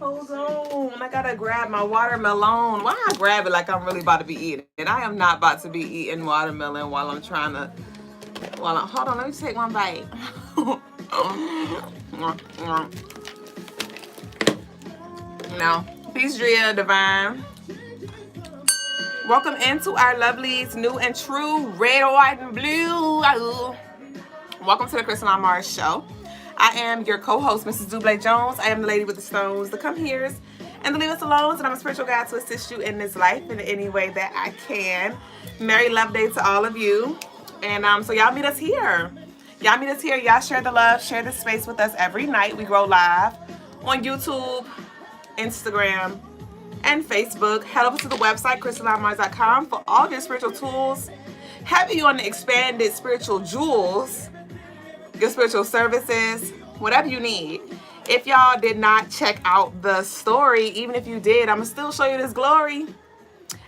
Hold on. I gotta grab my watermelon. Why I grab it like I'm really about to be eating it? I am not about to be eating watermelon while I'm trying to. Hold on. Let me take one bite. Now, peace, Drea Divine. Welcome into our lovelies, new and true, red, white, and blue. Welcome to the Crystaline Mars show. I am your co-host, Mrs. Duüblé Jones. I am the lady with the stones, the come heres, and the leave us alone. And I'm a spiritual guide to assist you in this life in any way that I can. Merry Love Day to all of you. And so y'all meet us here. Y'all meet us here. Y'all share the love, share the space with us every night. We grow live on YouTube, Instagram, and Facebook. Head over to the website, CrystalineMars.com, for all of your spiritual tools. Heavy on the expanded spiritual jewels, your spiritual services, whatever you need. If y'all did not check out the story, even if you did, I'm going to still show you this glory.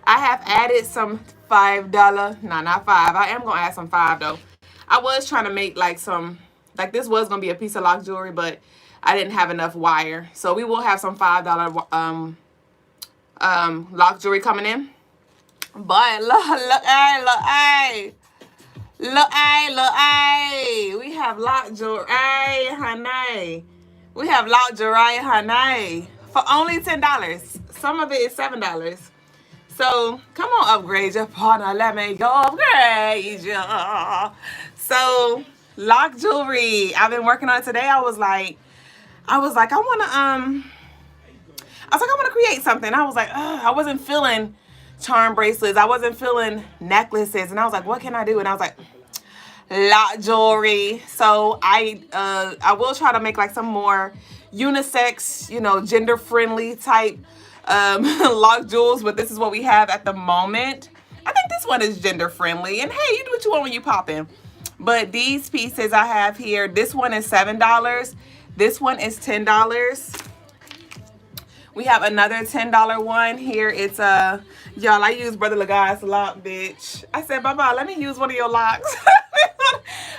I have added some $5, no, not 5. I am going to add some 5 though. I was trying to make like some, like this was going to be a piece of lock jewelry, but I didn't have enough wire. So we will have some $5 lock jewelry coming in. But look, we have lock jewelry, honey. We have lock jewelry, honey, for only $10. Some of it is $7. So come on, upgrade your partner. Let me go upgrade you. So lock jewelry. I've been working on it today. I was like, I want to create something. I was like, I wasn't feeling charm bracelets. I wasn't feeling necklaces. And I was like, what can I do? And I was like, lock jewelry. So I will try to make like some more unisex, gender friendly type lock jewels, but this is what we have at the moment. I think this one is gender friendly, and hey, you do what you want when you pop in. But these pieces I have here, this one is $7. This one is $10. We have another $10 one here. It's y'all, I use Brother Logas lock, bitch. I said, Baba, let me use one of your locks.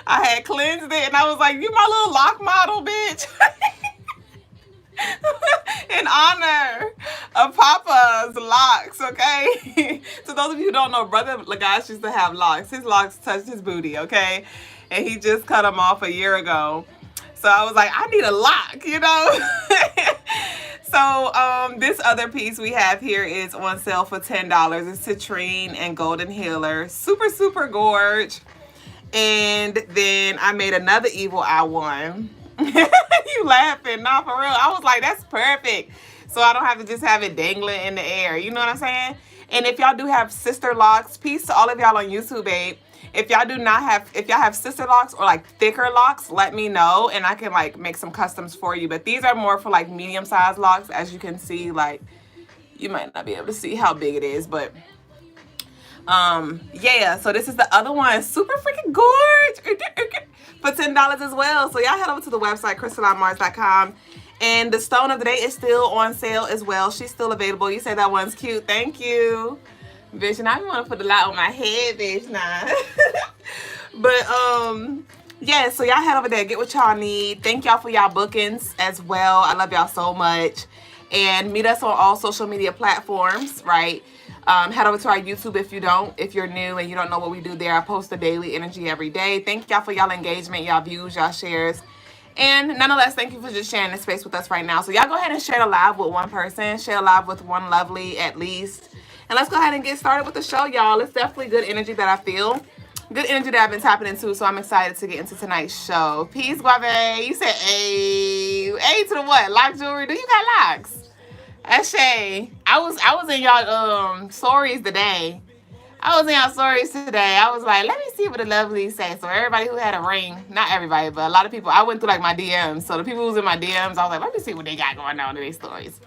I had cleansed it, and I was like, you my little lock model, bitch. In honor of Papa's locks, okay? So those of you who don't know, Brother Logas used to have locks. His locks touched his booty, okay? And he just cut them off a year ago. So I was like, I need a lock, So this other piece we have here is on sale for $10. It's citrine and golden healer. Super, super gorge. And then I made another evil eye one. You laughing? Nah, for real. I was like, that's perfect. So I don't have to just have it dangling in the air. You know what I'm saying? And if y'all do have sister locks, peace to all of y'all on YouTube, babe. If y'all have sister locks or like thicker locks, let me know and I can like make some customs for you. But these are more for like medium sized locks. As you can see, like you might not be able to see how big it is, but yeah. So this is the other one, super freaking gorgeous, for $10 as well. So y'all head over to the website, CrystalineMars.com. And the stone of the day is still on sale as well. She's still available. You say that one's cute. Thank you. Bitch, and I want to put a lot on my head, bitch, nah. But, yeah, so y'all head over there. Get what y'all need. Thank y'all for y'all bookings as well. I love y'all so much. And meet us on all social media platforms, right? Head over to our YouTube if you're new and you don't know what we do there. I post the daily energy every day. Thank y'all for y'all engagement, y'all views, y'all shares. And nonetheless, thank you for just sharing this space with us right now. So y'all go ahead and share the live with one person. Share a live with one lovely at least. And let's go ahead and get started with the show, y'all. It's definitely good energy that I feel. Good energy that I've been tapping into, so I'm excited to get into tonight's show. Peace, Guave. You said A. A to the what? Lock jewelry? Do you got locks? Ashay. I was in y'all stories today. I was like, let me see what the lovelies say. So everybody who had a ring, not everybody, but a lot of people, I went through like my DMs. So the people who was in my DMs, I was like, let me see what they got going on in these stories.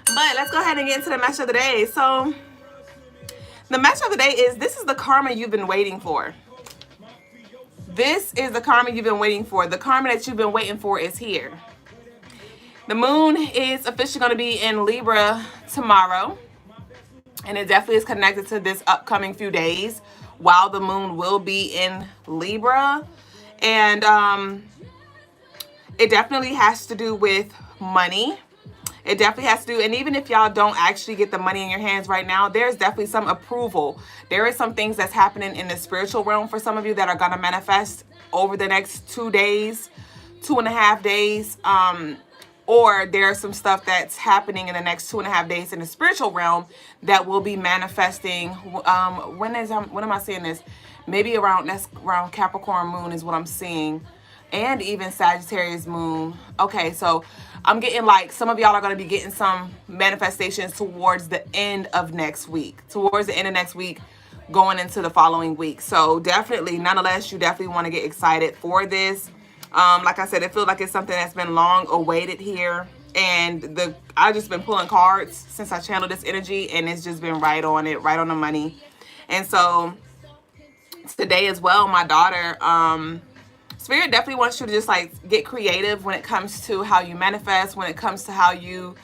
But let's go ahead and get into the message of the day. So the message of the day is, this is the karma you've been waiting for. This is the karma you've been waiting for. The karma that you've been waiting for is here. The moon is officially going to be in Libra tomorrow. And it definitely is connected to this upcoming few days while the moon will be in Libra. And it definitely has to do with money. It definitely has to do, and even if y'all don't actually get the money in your hands right now, there's definitely some approval. There is some things that's happening in the spiritual realm for some of you that are going to manifest over the next 2 days, 2.5 days. Or there's some stuff that's happening in the next 2.5 days in the spiritual realm that will be manifesting. When am I seeing this? Maybe around Capricorn moon is what I'm seeing, and even Sagittarius moon. Okay, so I'm getting like some of y'all are going to be getting some manifestations towards the end of next week, going into the following week. So definitely, nonetheless, you definitely want to get excited for this. Like I said, it feels like it's something that's been long awaited here. And I've just been pulling cards since I channeled this energy, and it's just been right on the money. And so today as well, my daughter, Spirit definitely wants you to just like get creative when it comes to how you manifest, when it comes to how you,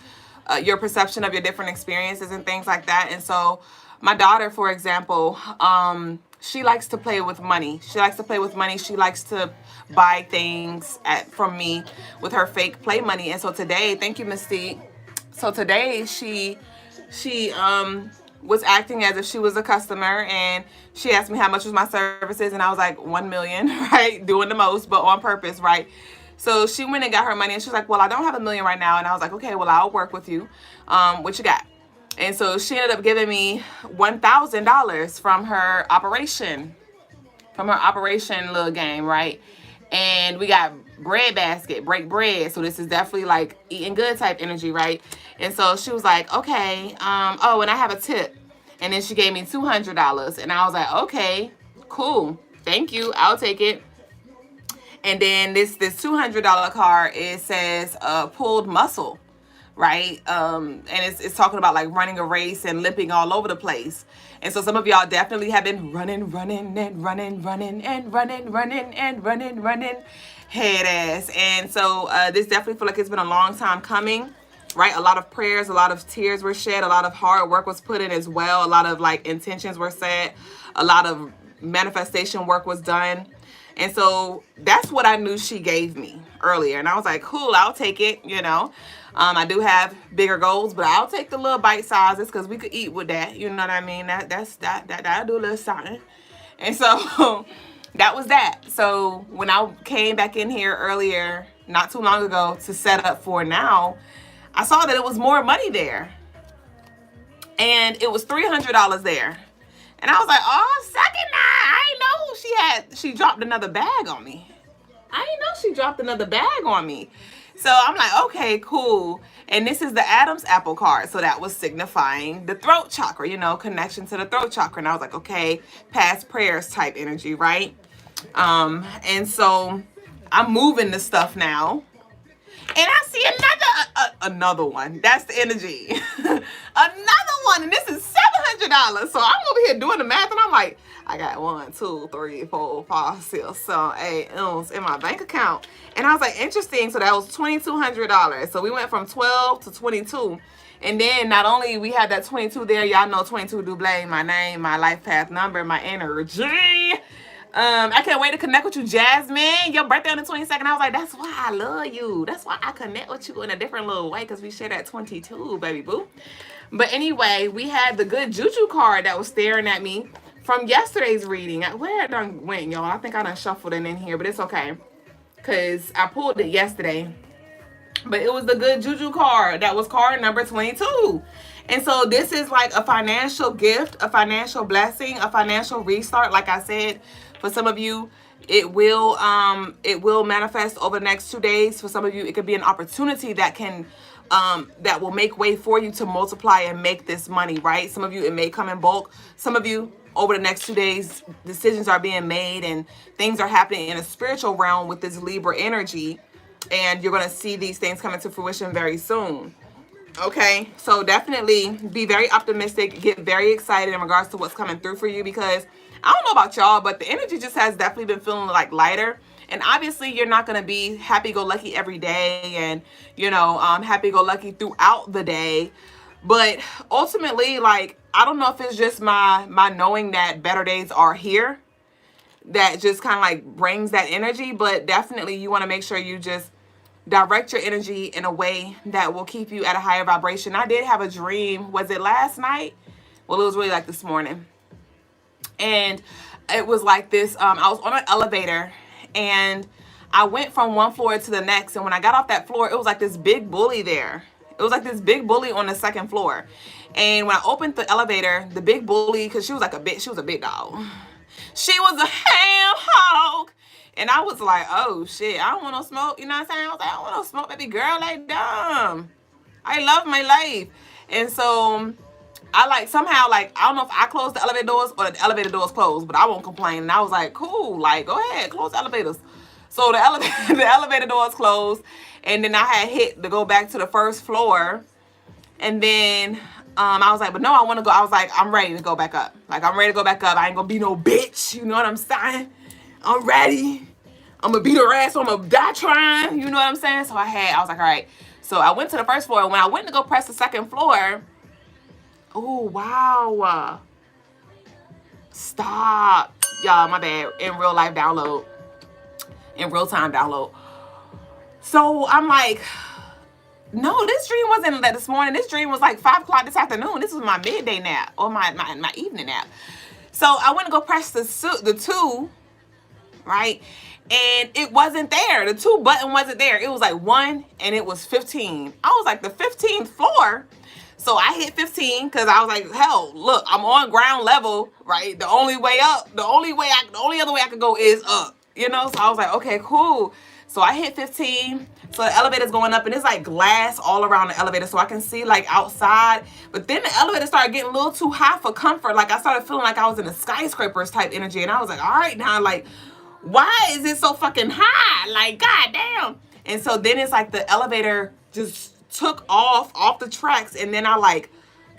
your perception of your different experiences and things like that. And so my daughter, for example, she likes to play with money. She likes to buy things from me with her fake play money. And so today, thank you, Mystique. So today she was acting as if she was a customer, and she asked me how much was my services, and I was like 1 million, right? Doing the most, but on purpose, right? So she went and got her money, and she was like, well, I don't have 1 million right now. And I was like, okay, well, I'll work with you. What you got? And so she ended up giving me $1,000 from her operation little game, right? And we got bread basket, break bread. So this is definitely like eating good type energy, right? And so she was like, okay, oh, and I have a tip. And then she gave me $200. And I was like, okay, cool. Thank you. I'll take it. And then this $200 card, it says pulled muscle. Right? And it's talking about like running a race and limping all over the place. And so some of y'all definitely have been running head ass. And so this definitely feel like it's been a long time coming, right? A lot of prayers, a lot of tears were shed, a lot of hard work was put in as well. A lot of like intentions were set, a lot of manifestation work was done. And so that's what I knew she gave me earlier. And I was like, cool, I'll take it, you know. I do have bigger goals, but I'll take the little bite sizes because we could eat with that. You know what I mean? That'll do a little something. And so that was that. So when I came back in here earlier, not too long ago, to set up for now, I saw that it was more money there. And it was $300 there. And I was like, oh, second night. I didn't know she dropped another bag on me. So I'm like, okay, cool. And this is the Adam's apple card. So that was signifying the throat chakra, you know, connection to the throat chakra. And I was like, okay, past prayers type energy, right? And so I'm moving the stuff now. And I see another one. That's the energy. Another one. And this is $700. So I'm over here doing the math. And I'm like, I got 1, 2, 3, 4, 5, 6, 7, 8 ounce in my bank account. And I was like, interesting. So that was $2,200. So we went from 12 to 22. And then not only we had that 22 there, y'all know 22 Duublé, my name, my life path number, my energy. I can't wait to connect with you, Jasmine. Your birthday on the 22nd. I was like, that's why I love you. That's why I connect with you in a different little way, because we share that 22, baby boo. But anyway, we had the good juju card that was staring at me from yesterday's reading. Where it done went, y'all? I think I done shuffled it in here, but it's okay, because I pulled it yesterday. But it was the good juju card. That was card number 22. And so this is like a financial gift, a financial blessing, a financial restart. Like I said, for some of you, it will manifest over the next 2 days. For some of you, it could be an opportunity that can that will make way for you to multiply and make this money, right? Some of you, it may come in bulk. Some of you, over the next 2 days, decisions are being made and things are happening in a spiritual realm with this Libra energy. And you're going to see these things come into fruition very soon. Okay, so definitely be very optimistic, get very excited in regards to what's coming through for you, because I don't know about y'all, but the energy just has definitely been feeling like lighter. And obviously you're not going to be happy-go-lucky every day and, you know, happy-go-lucky throughout the day. But ultimately, like, I don't know if it's just my knowing that better days are here that just kind of like brings that energy. But definitely you want to make sure you just direct your energy in a way that will keep you at a higher vibration. I did have a dream. Was it last night? Well, it was really like this morning. And it was like this. I was on an elevator and I went from one floor to the next. And when I got off that floor, it was like this big bully there. It was like this big bully on the second floor. And when I opened the elevator, the big bully, because she was a big dog. She was a ham hog. And I was like, oh shit, I don't want no smoke. You know what I'm saying? I was like, I don't want no smoke, baby girl. Like, dumb. I love my life. And so I like somehow, like, I don't know if I closed the elevator doors or the elevator doors closed, but I won't complain. And I was like, cool, like, go ahead, close the elevators. So the elevator doors closed, and then I had hit to go back to the first floor. And then I was like, but no, I want to go. I was like, I'm ready to go back up. Like, I'm ready to go back up. I ain't gonna be no bitch. You know what I'm saying? I'm ready. I'm gonna beat her ass. So I'm gonna die trying. You know what I'm saying? So I was like, all right. So I went to the first floor. And when I went to go press the second floor, oh, wow. Stop. Y'all, my bad. In real life download. In real time download. So I'm like, no, this dream wasn't that this morning. This dream was like 5 o'clock this afternoon. This was my midday nap or my evening nap. So I went to go press the 2, right? And it wasn't there. The 2 button wasn't there. It was like 1 and it was 15. I was like, the 15th floor. So I hit 15 because I was like, hell, look, I'm on ground level, right? The only way up, the only other way I could go is up, you know? So I was like, okay, cool. So I hit 15. So the elevator's going up and it's like glass all around the elevator. So I can see like outside. But then the elevator started getting a little too high for comfort. Like I started feeling like I was in a skyscrapers type energy. And I was like, all right, now, like, why is it so fucking high? Like, goddamn. And so then it's like the elevator just took off the tracks, and then the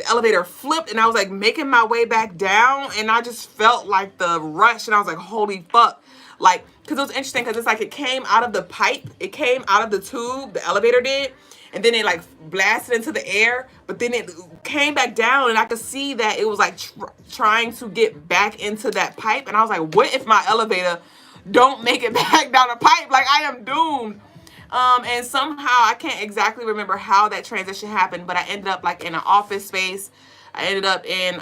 elevator flipped, and I was like making my way back down, and I just felt like the rush, and I was like, holy fuck. Like, because it was interesting, because it's like it came out of the pipe, it came out of the tube, the elevator did, and then it like blasted into the air, but then it came back down, and I could see that it was like trying to get back into that pipe, and I was like, what if my elevator don't make it back down the pipe? Like, I am doomed. And somehow I can't exactly remember how that transition happened, but I ended up like in an office space. I ended up in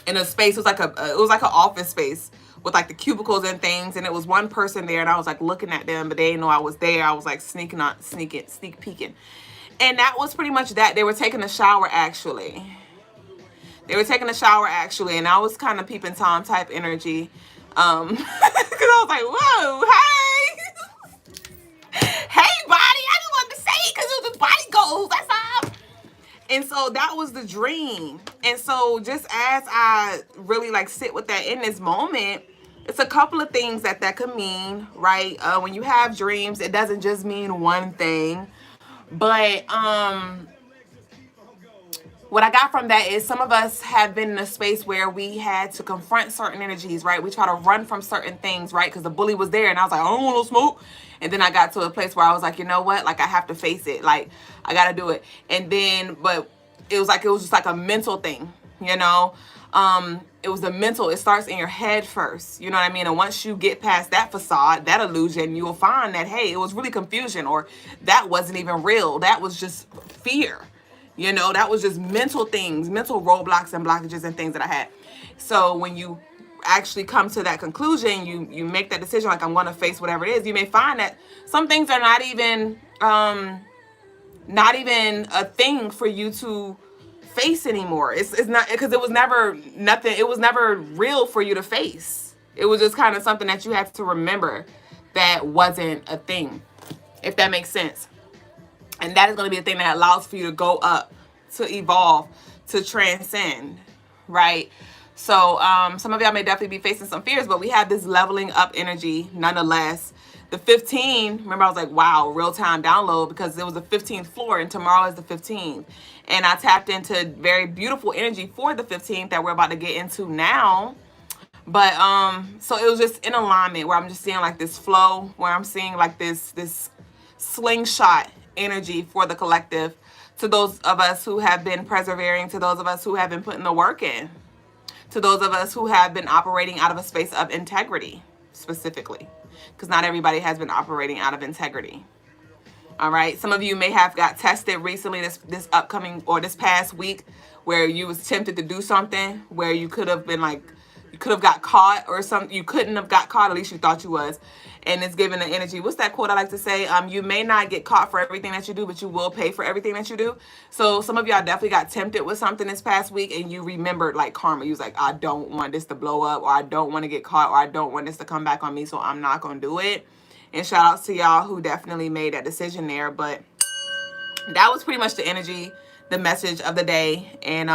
a space. It was like an office space with like the cubicles and things, and it was one person there, and I was like looking at them, but they didn't know I was there. I was like sneak peeking, and that was pretty much that. They were taking a shower actually. And I was kind of peeping Tom type energy, because I was like, whoa, hey. Hey, body, I just wanted to say it because it was just body goals, that's all. And so that was the dream. And so just as I really like sit with that in this moment, it's a couple of things that could mean, right? When you have dreams, it doesn't just mean one thing. But what I got from that is some of us have been in a space where we had to confront certain energies, right? We try to run from certain things, right? Because the bully was there, and I was like, I don't want no smoke. And then I got to a place where I was like, you know what? Like, I have to face it. Like, I got to do it. And then, but it was just like a mental thing, you know? It was the mental. It starts in your head first. You know what I mean? And once you get past that facade, that illusion, you will find that, hey, it was really confusion, or that wasn't even real. That was just fear. You know, that was just mental things, mental roadblocks and blockages and things that I had. So when you actually come to that conclusion, you make that decision, like, I'm going to face whatever it is, you may find that some things are not even a thing for you to face anymore. It's not, because it was never nothing. It was never real for you to face. It was just kind of something that you had to remember that wasn't a thing, if that makes sense. And that is going to be the thing that allows for you to go up, to evolve, to transcend, right? So some of y'all may definitely be facing some fears, but we have this leveling up energy nonetheless. The 15, remember I was like, wow, real-time download, because it was the 15th floor and tomorrow is the 15th. And I tapped into very beautiful energy for the 15th that we're about to get into now. But so it was just in alignment where I'm just seeing like this flow, where I'm seeing like this slingshot energy for the collective, to those of us who have been persevering, to those of us who have been putting the work in, to those of us who have been operating out of a space of integrity specifically, because not everybody has been operating out of integrity. All right. Some of you may have got tested recently, this upcoming or this past week, where you was tempted to do something where you could have been like, you could have got caught, or something. You couldn't have got caught, at least you thought you was. And it's giving the energy. What's that quote I like to say? You may not get caught for everything that you do, but you will pay for everything that you do. So some of y'all definitely got tempted with something this past week, and you remembered like karma. You was like, I don't want this to blow up, or I don't want to get caught, or I don't want this to come back on me, so I'm not going to do it. And shout outs to y'all who definitely made that decision there. But that was pretty much the energy, the message of the day, and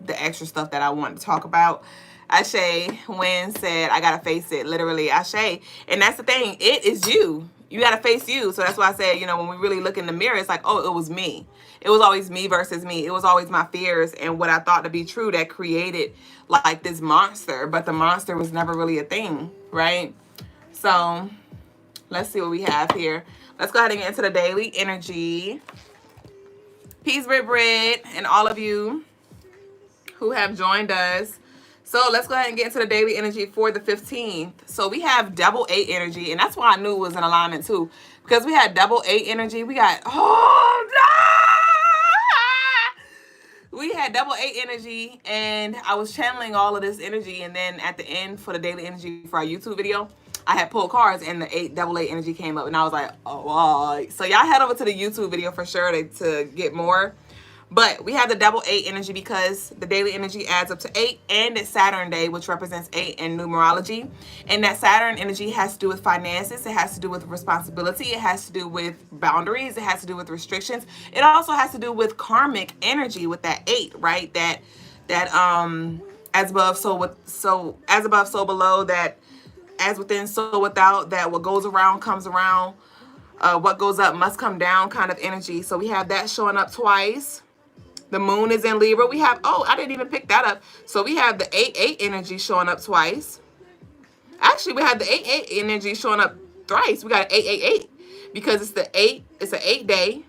the extra stuff that I wanted to talk about. Ashe Wynn said, I gotta face it. Literally, Ashe. And that's the thing. It is you. You gotta face you. So that's why I said, you know, when we really look in the mirror, it's like, oh, it was me. It was always me versus me. It was always my fears and what I thought to be true that created like this monster. But the monster was never really a thing, right? So let's see what we have here. Let's go ahead and get into the daily energy. Peace, Brit, and all of you who have joined us. So let's go ahead and get into the daily energy for the 15th. So we have double 8 energy, and that's why I knew it was in alignment too. Because we had double 8 energy. We got, oh no! We had double 8 energy, and I was channeling all of this energy. And then at the end for the daily energy for our YouTube video, I had pulled cards, and the double 8 energy came up, and I was like, oh, wow. So y'all head over to the YouTube video for sure to get more. But we have the double 8 energy because the daily energy adds up to 8, and it's Saturn day, which represents 8 in numerology. And that Saturn energy has to do with finances. It has to do with responsibility. It has to do with boundaries. It has to do with restrictions. It also has to do with karmic energy with that 8, right? That as above, so as above, so below, that as within, so without, that what goes around comes around, what goes up must come down kind of energy. So we have that showing up twice. The moon is in Libra. We have, oh, I didn't even pick that up. So we have the 8-8 energy showing up twice. Actually, we have the 8-8 energy showing up thrice. We got 8-8-8 because it's the 8, it's an 8 day.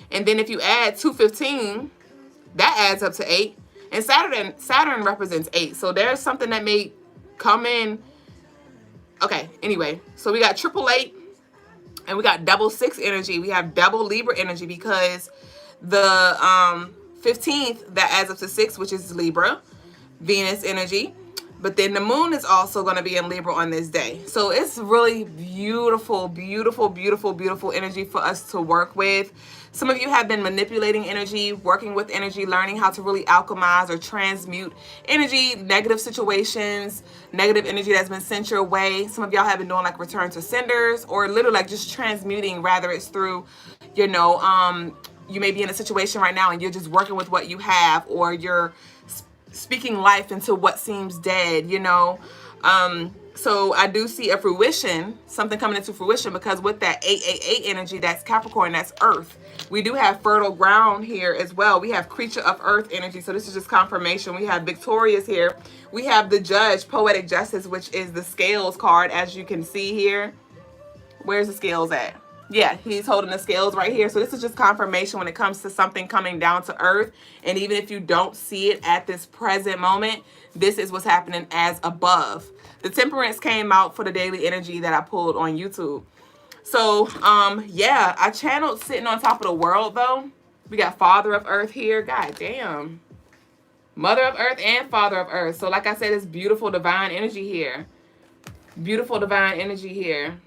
And then if you add 215, that adds up to 8. And Saturn represents 8. So there's something that may come in. Okay, anyway, so we got 888 and we got double 6 energy. We have double Libra energy because the 15th, that adds up to 6, which is Libra, Venus energy. But then the moon is also going to be in Libra on this day. So it's really beautiful, beautiful, beautiful, beautiful energy for us to work with. Some of you have been manipulating energy, working with energy, learning how to really alchemize or transmute energy, negative situations, negative energy that's been sent your way. Some of y'all have been doing like return to senders, or literally like just transmuting, rather it's through, you know, you may be in a situation right now and you're just working with what you have, or you're speaking life into what seems dead, you know. So I do see a fruition, something coming into fruition, because with that 8-8-8 energy, that's Capricorn, that's Earth. We do have fertile ground here as well. We have creature of Earth energy. So this is just confirmation. We have Victorious here. We have the Judge, Poetic Justice, which is the Scales card, as you can see here. Where's the Scales at? Yeah, he's holding the scales right here. So this is just confirmation when it comes to something coming down to earth. And even if you don't see it at this present moment, this is what's happening as above. The Temperance came out for the daily energy that I pulled on YouTube. So, yeah, I channeled Sitting on Top of the World, though. We got Father of Earth here. God damn. Mother of Earth and Father of Earth. So, like I said, it's beautiful divine energy here. Beautiful divine energy here.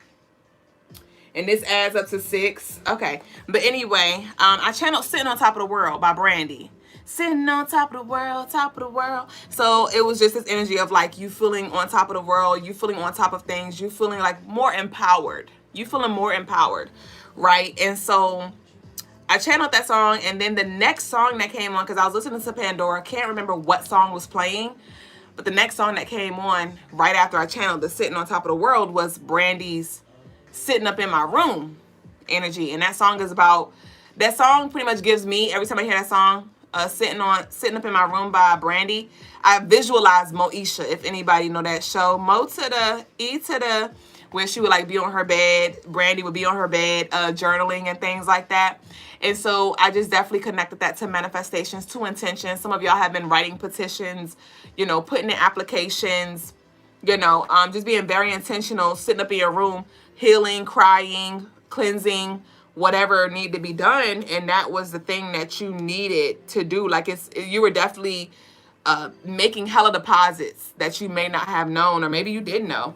And this adds up to 6. Okay. But anyway, I channeled Sitting on Top of the World by Brandy. Sitting on top of the world, top of the world. So it was just this energy of like you feeling on top of the world, you feeling on top of things, you feeling like more empowered. You feeling more empowered, right? And so I channeled that song, and then the next song that came on, because I was listening to Pandora, can't remember what song was playing, but the next song that came on right after I channeled the Sitting on Top of the World was Brandy's Sitting Up in My Room energy. And that song is about, that song pretty much gives me, every time I hear that song, Sitting Up in My Room by Brandy, I visualize Moesha, if anybody know that show, Mo to the E to the, where she would like be on her bed, Brandy would be on her bed, journaling and things like that. And so I just definitely connected that to manifestations, to intentions. Some of y'all have been writing petitions, you know, putting in applications, you know, just being very intentional, sitting up in your room, healing, crying, cleansing, whatever needed to be done, and that was the thing that you needed to do. Like, you were definitely making hella deposits that you may not have known, or maybe you did know.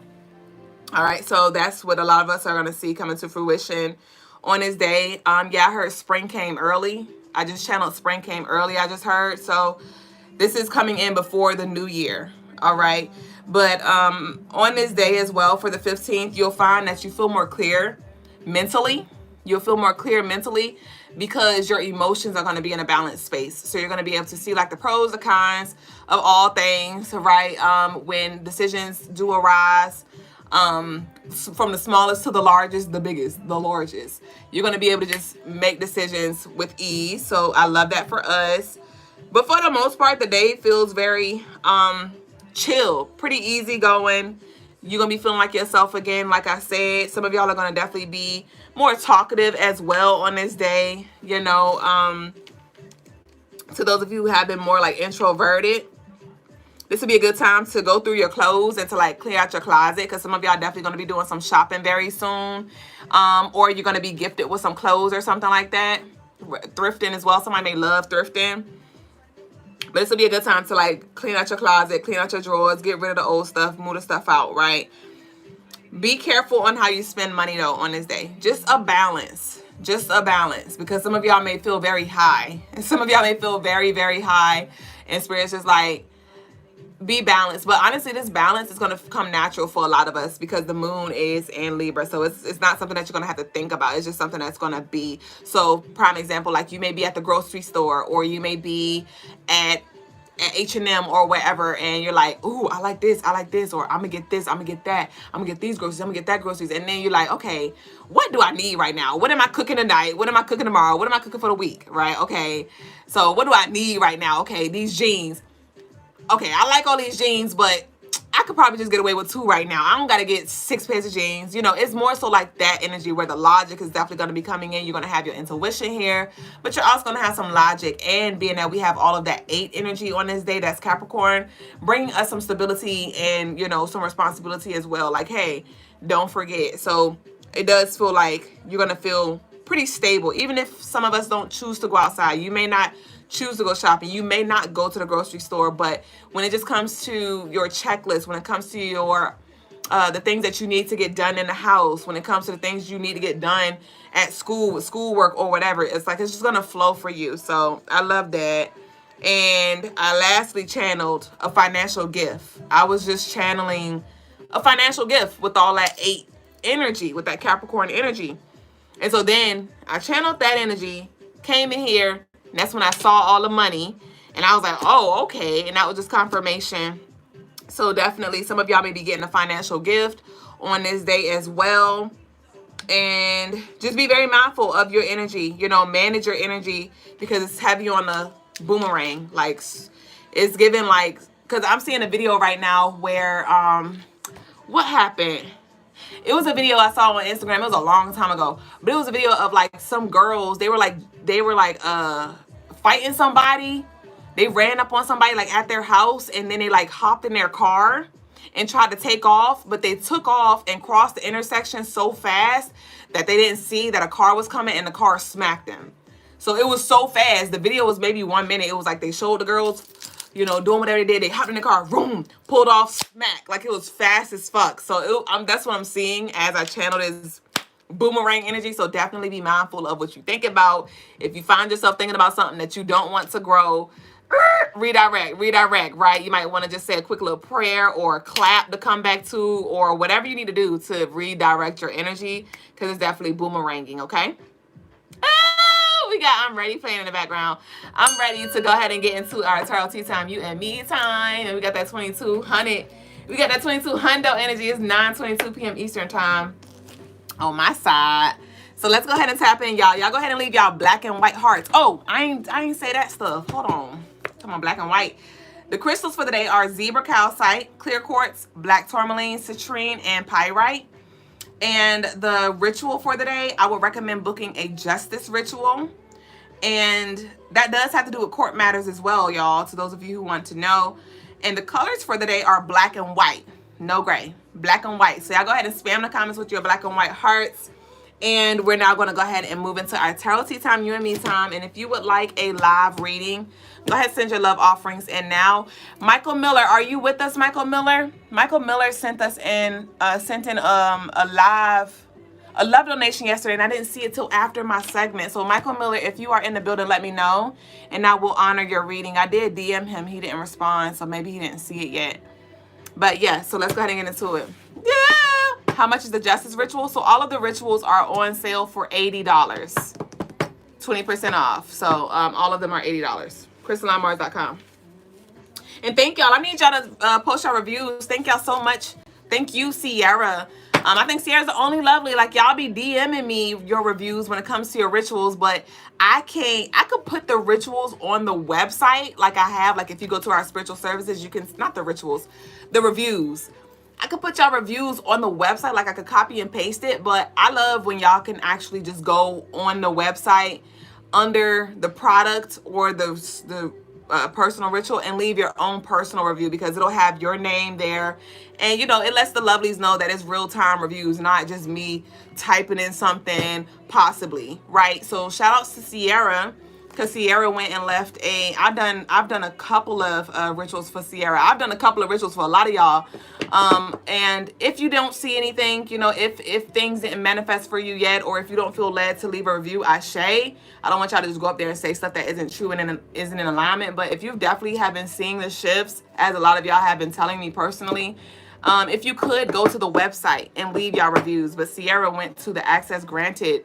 All right, so that's what a lot of us are going to see coming to fruition on this day. Yeah, I heard spring came early. I just channeled spring came early, I just heard. So this is coming in before the new year. All right, but on this day as well, for the 15th, you'll find that you feel more clear mentally. You'll feel more clear mentally because your emotions are going to be in a balanced space. So you're going to be able to see like the pros, the cons of all things, right? When decisions do arise, from the smallest to the largest, the biggest, the largest, you're going to be able to just make decisions with ease. So I love that for us. But for the most part, the day feels very chill, pretty easy going. You're going to be feeling like yourself again. Like I said, some of y'all are going to definitely be more talkative as well on this day. You know, to those of you who have been more like introverted, this would be a good time to go through your clothes and to like clear out your closet, because some of y'all definitely going to be doing some shopping very soon. Or you're going to be gifted with some clothes or something like that. Thrifting as well. Somebody may love thrifting. But this will be a good time to like clean out your closet, clean out your drawers, get rid of the old stuff, move the stuff out, right? Be careful on how you spend money though on this day. Just a balance. Just a balance. Because some of y'all may feel very high. And some of y'all may feel very, very high. And Spirit's just like, be balanced. But honestly, this balance is going to come natural for a lot of us because the moon is in Libra. So it's not something that you're going to have to think about. It's just something that's going to be. So prime example, like you may be at the grocery store, or you may be at H&M or wherever, and you're like, ooh, I like this, or I'm gonna get this, I'm gonna get that, I'm gonna get these groceries, I'm gonna get that groceries. And then you're like, okay, what do I need right now? What am I cooking tonight? What am I cooking tomorrow? What am I cooking for the week? Right? Okay, so what do I need right now? Okay, these jeans. Okay, I like all these jeans, but I could probably just get away with 2 right now. I don't got to get 6 pairs of jeans. You know, it's more so like that energy where the logic is definitely going to be coming in. You're going to have your intuition here, but you're also going to have some logic. And being that we have all of that 8 energy on this day, that's Capricorn, bringing us some stability and, you know, some responsibility as well. Like, hey, don't forget. So it does feel like you're going to feel pretty stable. Even if some of us don't choose to go outside, you may not choose to go shopping, you may not go to the grocery store, but when it just comes to your checklist, when it comes to your the things that you need to get done in the house, when it comes to the things you need to get done at school with schoolwork or whatever, it's like it's just gonna flow for you. So I love that. And I lastly channeled a financial gift. I was just channeling a financial gift with all that 8 energy, with that Capricorn energy. And so then I channeled that energy, came in here, and that's when I saw all the money. And I was like, oh, okay. And that was just confirmation. So definitely some of y'all may be getting a financial gift on this day as well. And just be very mindful of your energy. You know, manage your energy because it's heavy on the boomerang. Like, it's given like, because I'm seeing a video right now where, what happened? It was a video I saw on Instagram. It was a long time ago, but it was a video of like some girls. They were like fighting somebody. They ran up on somebody like at their house, and then they like hopped in their car and tried to take off, but they took off and crossed the intersection so fast that they didn't see that a car was coming, and the car smacked them. So it was so fast. The video was maybe 1 minute. It was like they showed the girls, you know, doing whatever they did. They hopped in the car, boom, pulled off, smack. Like, it was fast as fuck. So that's what I'm seeing as I channel this boomerang energy. So definitely be mindful of what you think about. If you find yourself thinking about something that you don't want to grow, redirect, right? You might want to just say a quick little prayer or clap to come back to, or whatever you need to do to redirect your energy, because it's definitely boomeranging, okay? We got I'm Ready playing in the background. I'm ready to go ahead and get into our tarot tea time, you and me time. And we got that 2200. We got that 2200 energy. It's 9:22 p.m. Eastern time on my side. So let's go ahead and tap in, y'all. Y'all go ahead and leave y'all black and white hearts. Oh, I ain't say that stuff. Hold on. Come on, black and white. The crystals for the day are zebra calcite, clear quartz, black tourmaline, citrine, and pyrite. And the ritual for the day, I would recommend booking a justice ritual. And that does have to do with court matters as well, y'all, to those of you who want to know. And the colors for the day are black and white, no gray, black and white. So y'all go ahead and spam the comments with your black and white hearts. And we're now going to go ahead and move into our tarot tea time, you and me time. And if you would like a live reading, go ahead and send your love offerings in now. Michael Miller, are you with us, Michael Miller? Michael Miller sent in a love donation yesterday, and I didn't see it till after my segment. So Michael Miller, if you are in the building, let me know, and I will honor your reading. I did DM him. He didn't respond, so maybe he didn't see it yet. But yeah, so let's go ahead and get into it. Yeah! How much is the Justice Ritual? So all of the rituals are on sale for $80. 20% off. So all of them are $80. CrystalineMars.com. And thank y'all. I need y'all to post your reviews. Thank y'all so much. Thank you, Sierra. I think Sierra's the only lovely. Like, y'all be DMing me your reviews when it comes to your rituals, but I could put the rituals on the website like I have. Like, if you go to our spiritual services, you can, not the rituals, the reviews. I could put y'all reviews on the website, like I could copy and paste it, but I love when y'all can actually just go on the website under the product or the personal ritual and leave your own personal review, because it'll have your name there, and you know, it lets the lovelies know that it's real-time reviews, not just me typing in something possibly, right? So shout outs to Sierra, because Sierra went and left I've done a couple of rituals for Sierra. I've done a couple of rituals for a lot of y'all. And if you don't see anything, you know, if things didn't manifest for you yet, or if you don't feel led to leave a review, I don't want y'all to just go up there and say stuff that isn't true and isn't in alignment. But if you definitely have been seeing the shifts, as a lot of y'all have been telling me personally, if you could go to the website and leave y'all reviews. But Sierra went to the access granted.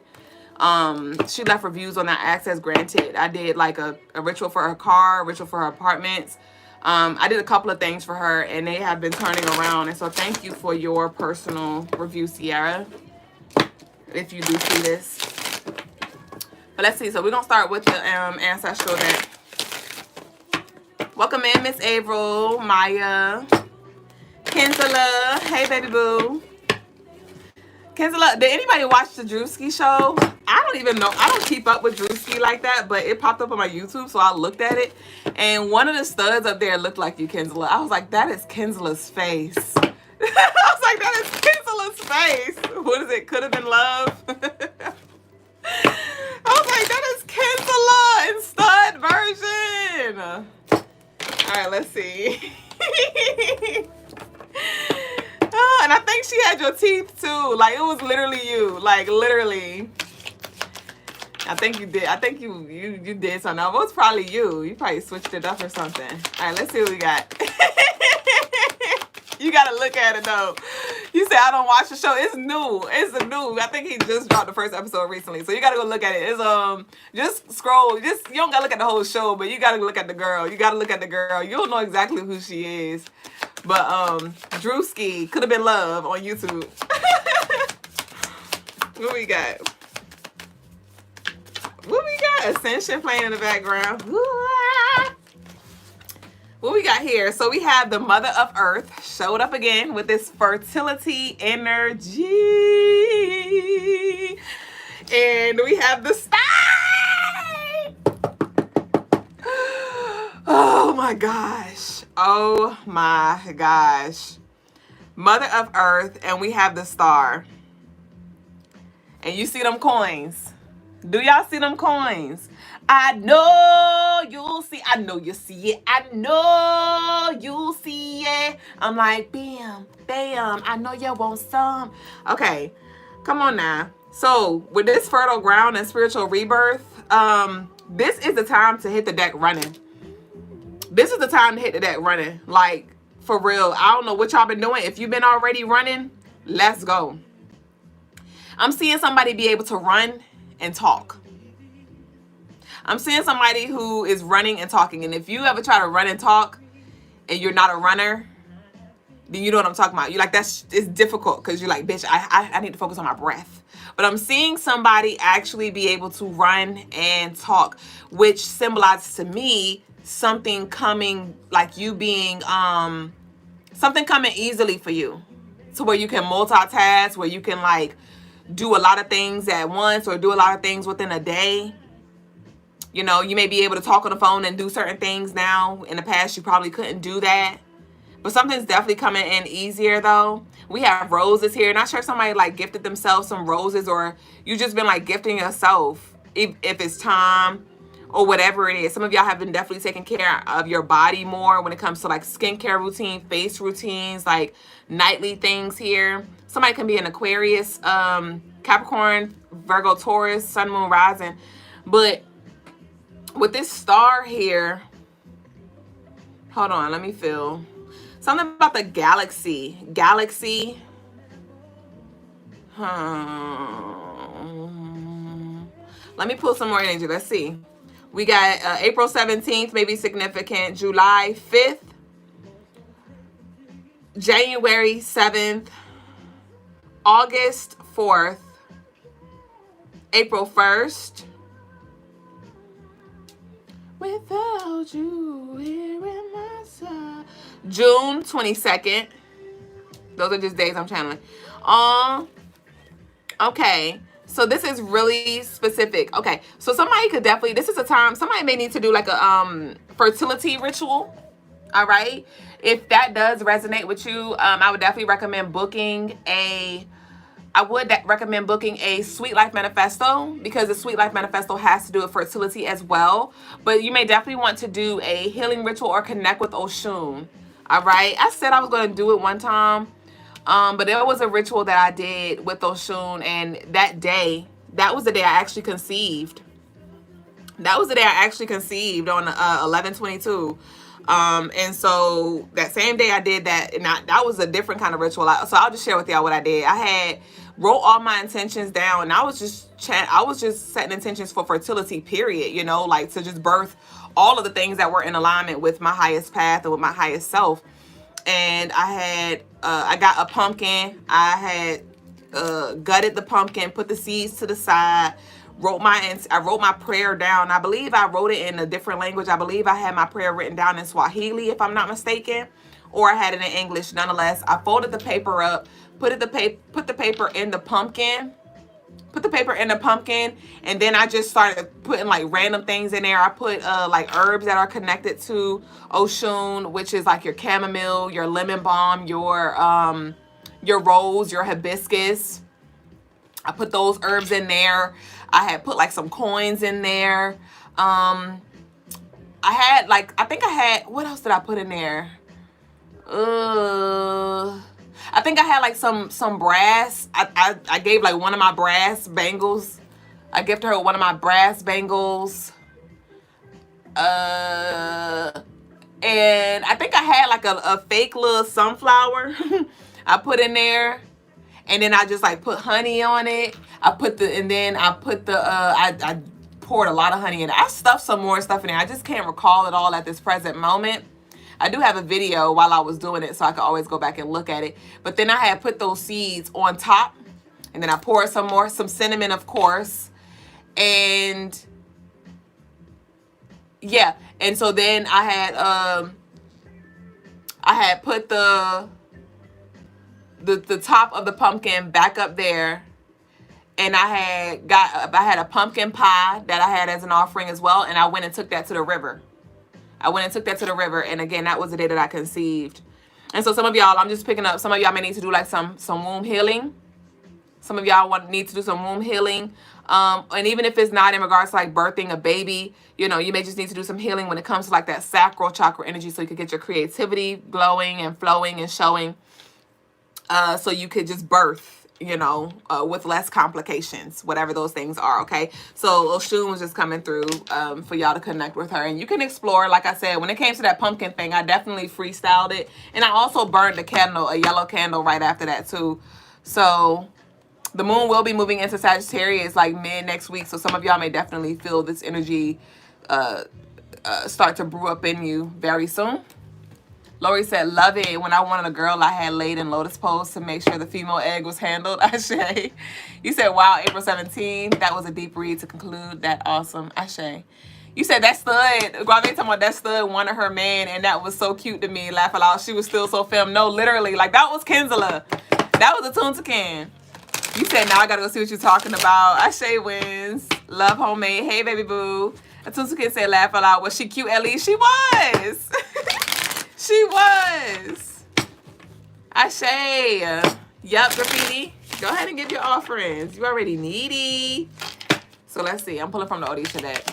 She left reviews on that access granted. I did like a ritual for her car, a ritual for her apartments. I did a couple of things for her, and they have been turning around. And so thank you for your personal review, Sierra, if you do see this. But let's see. So we're going to start with the ancestral deck. Welcome in, Miss April, Maya, Kenzala. Hey, baby boo. Kenzala, did anybody watch the Drewski show? I don't even know. I don't keep up with Drewski like that, but it popped up on my YouTube, so I looked at it. And one of the studs up there looked like you, Kenzala. I was like, that is Kenzala's face. I was like, that is Kenzala's face. What is it? Could have been love. I was like, that is Kenzala in stud version. All right, let's see. And I think she had your teeth too. Like, it was literally you. Like, literally. I think you did. I think you did something. It was probably you. You probably switched it up or something. All right, let's see what we got. You got to look at it, though. You said, I don't watch the show. It's new. It's new. I think he just dropped the first episode recently. So you got to go look at it. It's, just scroll. You don't got to look at the whole show, but you got to look at the girl. You got to look at the girl. You'll know exactly who she is. But, Drewski, could have been love on YouTube. What we got? What we got? Ascension playing in the background. What we got here? So we have the Mother of Earth showed up again with this fertility energy. And we have the star. Oh my gosh. Oh my gosh. Mother of Earth, and we have the star. And you see them coins. Do y'all see them coins? I know you'll see. I know you see it. I know you'll see it. I'm like, bam, bam. I know you want some. Okay, come on now. So with this fertile ground and spiritual rebirth, this is the time to hit the deck running. This is the time to hit the deck running. Like, for real. I don't know what y'all been doing. If you've been already running, let's go. I'm seeing somebody be able to run and talk. I'm seeing somebody who is running and talking. And if you ever try to run and talk and you're not a runner, then you know what I'm talking about. You're like, it's difficult because you're like, bitch, I need to focus on my breath. But I'm seeing somebody actually be able to run and talk, which symbolizes to me something coming, like you being, something coming easily for you. To where you can multitask, where you can like do a lot of things at once or do a lot of things within a day. You know, you may be able to talk on the phone and do certain things now. In the past, you probably couldn't do that. But something's definitely coming in easier though. We have roses here. Not sure if somebody like gifted themselves some roses, or you just been like gifting yourself if it's time or whatever it is. Some of y'all have been definitely taking care of your body more when it comes to like skincare routine, face routines, like nightly things here. Somebody can be an Aquarius, Capricorn, Virgo, Taurus, Sun, Moon, Rising. But with this star here, hold on, let me feel. Something about the galaxy. Galaxy. Let me pull some more energy. Let's see. We got April 17th, maybe significant. July 5th. January 7th. August 4th. April 1st. Without you here in my side. June 22nd. Those are just days I'm channeling. Okay. So this is really specific. Okay. So somebody could definitely, this is a time, somebody may need to do like a fertility ritual. All right. If that does resonate with you, I would definitely recommend booking a Sweet Life Manifesto, because the Sweet Life Manifesto has to do with fertility as well. But you may definitely want to do a healing ritual or connect with Oshun. All right. I said I was going to do it one time. But there was a ritual that I did with Oshun, and that was the day I actually conceived. That was the day I actually conceived on 11/22. And so that same day I did that, and that was a different kind of ritual. So I'll just share with y'all what I did. I wrote all my intentions down, and I was just setting intentions for fertility, period, you know, like to just birth all of the things that were in alignment with my highest path and with my highest self. And I got a pumpkin. I had gutted the pumpkin, put the seeds to the side, I wrote my prayer down. I believe I wrote it in a different language. I believe I had my prayer written down in Swahili, if I'm not mistaken, or I had it in English. Nonetheless, I folded the paper up, put the paper in the pumpkin. Put the paper in the pumpkin, and then I just started putting like random things in there. I put like herbs that are connected to Oshun, which is like your chamomile, your lemon balm, your rose, your hibiscus. I put those herbs in there. I had put like some coins in there. I think I had, what else did I put in there? I think I had like some brass. I gave like one of my brass bangles. I gifted her one of my brass bangles. And I think I had like a fake little sunflower I put in there. And then I just like put honey on it. I poured a lot of honey in it. I stuffed some more stuff in there. I just can't recall it all at this present moment. I do have a video while I was doing it, so I could always go back and look at it. But then I had put those seeds on top, and then I poured some cinnamon, of course. And yeah, and so then I had put the top of the pumpkin back up there, and I had a pumpkin pie that I had as an offering as well, and I went and took that to the river. And again, that was the day that I conceived. And so some of y'all, I'm just picking up, some of y'all may need to do like some womb healing. Some of y'all need to do some womb healing. And even if it's not in regards to like birthing a baby, you know, you may just need to do some healing when it comes to like that sacral chakra energy, so you could get your creativity glowing and flowing and showing. So you could just birth, you know, with less complications, whatever those things are, okay? So Oshun was just coming through for y'all to connect with her. And you can explore, like I said, when it came to that pumpkin thing, I definitely freestyled it. And I also burned a yellow candle right after that too. So the moon will be moving into Sagittarius like mid next week. So some of y'all may definitely feel this energy start to brew up in you very soon. Lori said, love it. When I wanted a girl, I had laid in lotus pose to make sure the female egg was handled. Ashe. You said, wow, April 17th. That was a deep read to conclude. That awesome. Ashe. You said that stud, Guave talking about that stud wanted her man, and that was so cute to me. Laugh aloud. She was still so femme. No, literally. Like, that was Kenzala. That was a Tunta Ken. You said, now I got to go see what you're talking about. Ashe wins. Love homemade. Hey, baby boo. A Tunta Ken said, laugh aloud. Was she cute, Ellie? She was. She was. Ashe. Yup, graffiti. Go ahead and give your offerings. You already needy. So let's see. I'm pulling from the Odisha deck.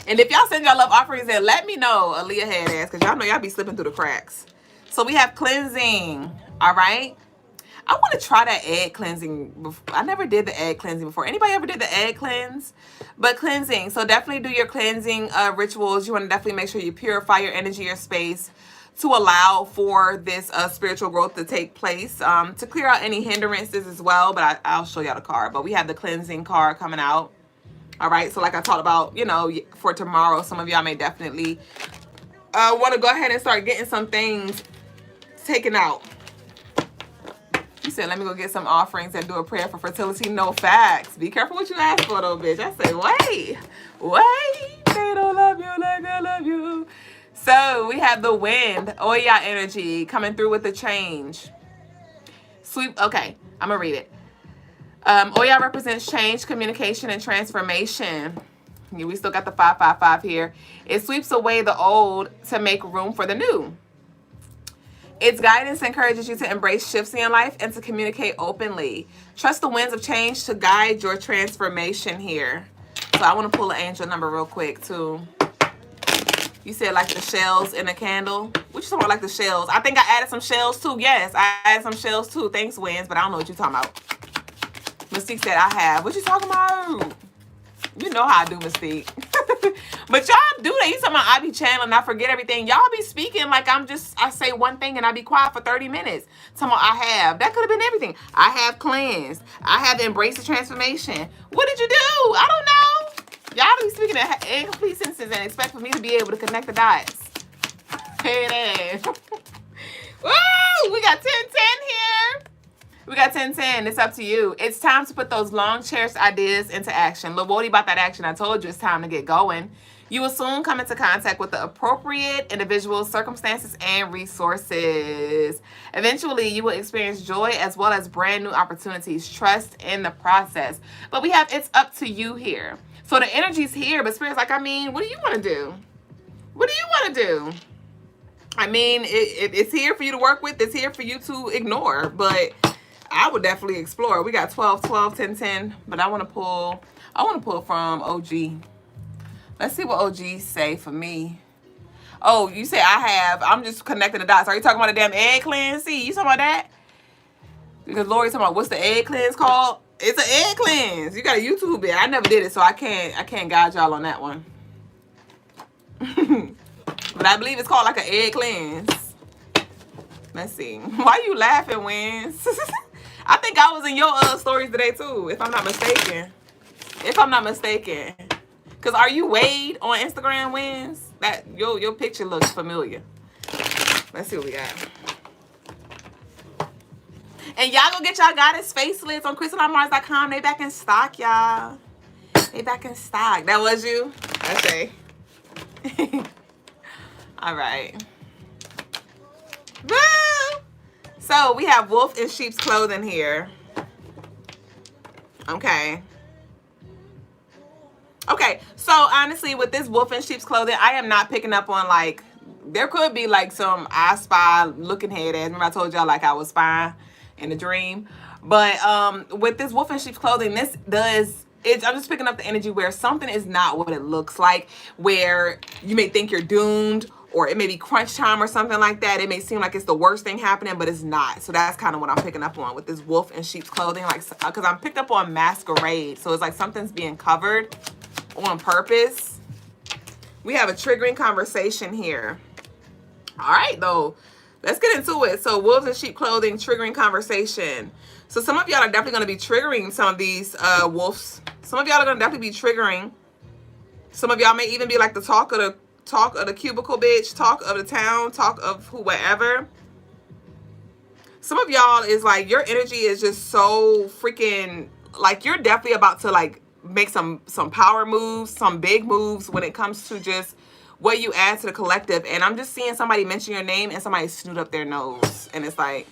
And if y'all send y'all love offerings in, let me know, Aaliyah head ass, because y'all know y'all be slipping through the cracks. So we have cleansing. All right. I want to try that egg cleansing before. I never did the egg cleansing before. Anybody ever did the egg cleanse? But cleansing. So definitely do your cleansing rituals. You want to definitely make sure you purify your energy, your space, to allow for this spiritual growth to take place, to clear out any hindrances as well. But I'll show y'all the card. But we have the cleansing card coming out. All right. So like I talked about, you know, for tomorrow, some of y'all may definitely want to go ahead and start getting some things taken out. You said, let me go get some offerings and do a prayer for fertility. No facts. Be careful what you ask for, though, bitch. I say, wait. They don't love you like I love you. So we have the wind, Oya energy coming through with the change. Sweep. Okay, I'm going to read it. Oya represents change, communication, and transformation. We still got the 555 here. It sweeps away the old to make room for the new. Its guidance encourages you to embrace shifts in your life and to communicate openly. Trust the winds of change to guide your transformation here. So I want to pull an angel number real quick too. You said like the shells in a candle. What you talking about, like the shells? I think I added some shells too. Yes, I added some shells too. Thanks, winds, but I don't know what you're talking about. Mystique said I have. What you talking about? You know how I do, Mystique. But y'all do that. You talking about I be channeling, I forget everything. Y'all be speaking like I say one thing and I be quiet for 30 minutes. Talking about I have. That could have been everything. I have cleansed. I have embraced the transformation. What did you do? I don't know. Y'all be speaking in incomplete sentences and expect for me to be able to connect the dots. Hey, there. Woo! We got 10-10 here. We got 10-10. It's up to you. It's time to put those long cherished ideas into action. Lil Wody about that action. I told you it's time to get going. You will soon come into contact with the appropriate individuals, circumstances, and resources. Eventually, you will experience joy as well as brand new opportunities. Trust in the process. But we have it's up to you here. So the energy's here, but Spirit's like, I mean, what do you want to do? What do you want to do? I mean, it's here for you to work with. It's here for you to ignore. But I would definitely explore. We got 12, 12, 10, 10. But I want to pull from OG. Let's see what OG say for me. Oh, you say I have. I'm just connecting the dots. Are you talking about the damn egg cleanse? See, you talking about that? Because Lori's talking about what's the egg cleanse called? It's an egg cleanse. You got to YouTube it. I never did it, so I can't guide y'all on that one. But I believe it's called like an egg cleanse. Let's see. Why you laughing, Wins? I think I was in your stories today too, if I'm not mistaken. Because are you Wade on Instagram, Wins? That your picture looks familiar. Let's see what we got. And y'all go get y'all goddess facelifts on CrystalineMars.com. They back in stock, y'all. They back in stock. That was you? Okay. All right. Woo! So we have wolf in sheep's clothing here. Okay. Okay, so honestly, with this wolf in sheep's clothing, I am not picking up on like, there could be like some I spy looking head ass. Remember I told y'all like I was spying in a dream. But with this wolf in sheep's clothing, I'm just picking up the energy where something is not what it looks like, where you may think you're doomed, or it may be crunch time or something like that. It may seem like it's the worst thing happening, but it's not. So that's kind of what I'm picking up on with this wolf in sheep's clothing. Like, because I'm picked up on masquerade. So it's like something's being covered on purpose. We have a triggering conversation here. All right, though. Let's get into it. So wolves in sheep clothing, triggering conversation. So some of y'all are definitely going to be triggering some of these wolves. Some of y'all are going to definitely be triggering. Some of y'all may even be like the talk of the cubicle bitch, talk of the town, talk of whoever. Some of y'all is like, your energy is just so freaking, like, you're definitely about to like make some power moves, some big moves when it comes to just what you add to the collective. And I'm just seeing somebody mention your name and somebody snoot up their nose. And it's like,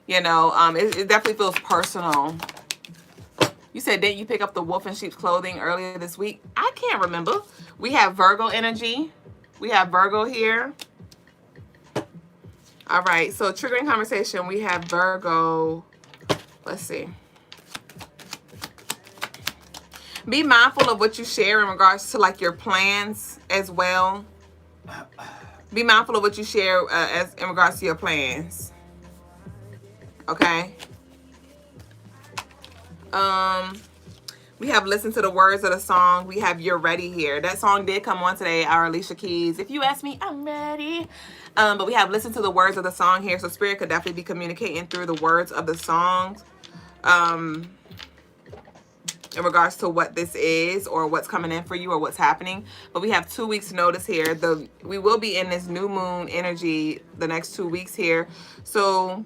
you know, it definitely feels personal. You said, didn't you pick up the wolf in sheep's clothing earlier this week? I can't remember. We have Virgo energy. We have Virgo here. All right, so triggering conversation, we have Virgo. Let's see. Be mindful of what you share in regards to like your plans as well. Be mindful of what you share as in regards to your plans. Okay. We have listened to the words of the song. We have You're Ready here. That song did come on today, our Alicia Keys. If you ask me, I'm ready. But we have listened to the words of the song here. So Spirit could definitely be communicating through the words of the song. In regards to what this is or what's coming in for you or what's happening. But we have 2 weeks notice here. We will be in this new moon energy the next 2 weeks here. So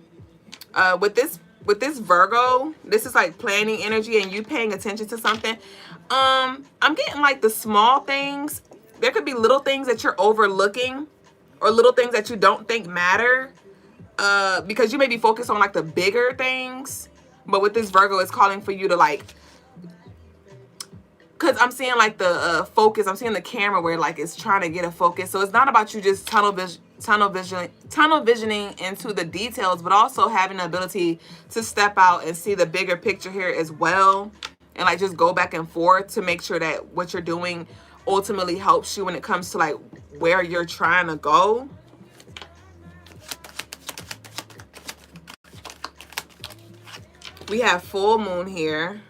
with this Virgo, this is like planning energy and you paying attention to something. I'm getting like the small things. There could be little things that you're overlooking or little things that you don't think matter because you may be focused on like the bigger things. But with this Virgo, it's calling for you to like, because I'm seeing like the focus. I'm seeing the camera where like it's trying to get a focus. So it's not about you just tunnel visioning into the details, but also having the ability to step out and see the bigger picture here as well. And like just go back and forth to make sure that what you're doing ultimately helps you when it comes to like where you're trying to go. We have full moon here.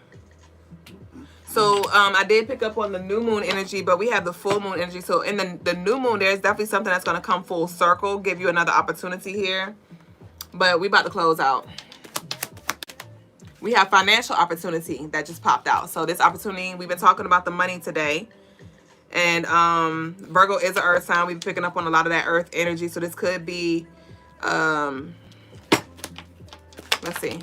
So I did pick up on the new moon energy, but we have the full moon energy. So in the new moon, there's definitely something that's going to come full circle, give you another opportunity here. But we about to close out. We have financial opportunity that just popped out. So this opportunity, we've been talking about the money today. And Virgo is an earth sign. We've been picking up on a lot of that earth energy. So this could be, let's see.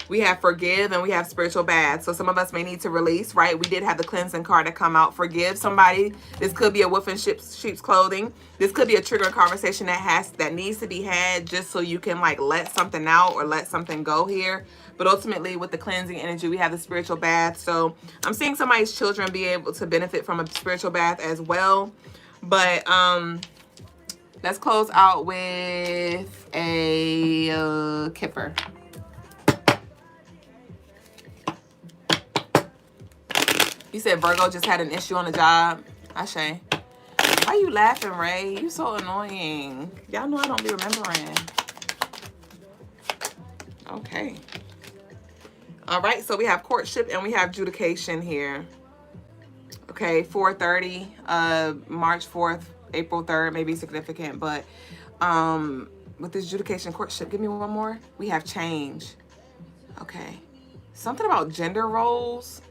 We have forgive and we have spiritual bath. So some of us may need to release, right? We did have the cleansing card to come out. Forgive somebody. This could be a wolf in sheep's clothing. This could be a triggering conversation that needs to be had just so you can like let something out or let something go here. But ultimately with the cleansing energy, we have the spiritual bath. So I'm seeing somebody's children be able to benefit from a spiritual bath as well. But let's close out with a Kipper. You said Virgo just had an issue on the job. Ashe. Why you laughing, Ray? You so annoying. Y'all know I don't be remembering. Okay. All right, so we have courtship and we have adjudication here. Okay, 4:30, March 4th, April 3rd may be significant, but with this adjudication courtship, give me one more. We have change. Okay. Something about gender roles.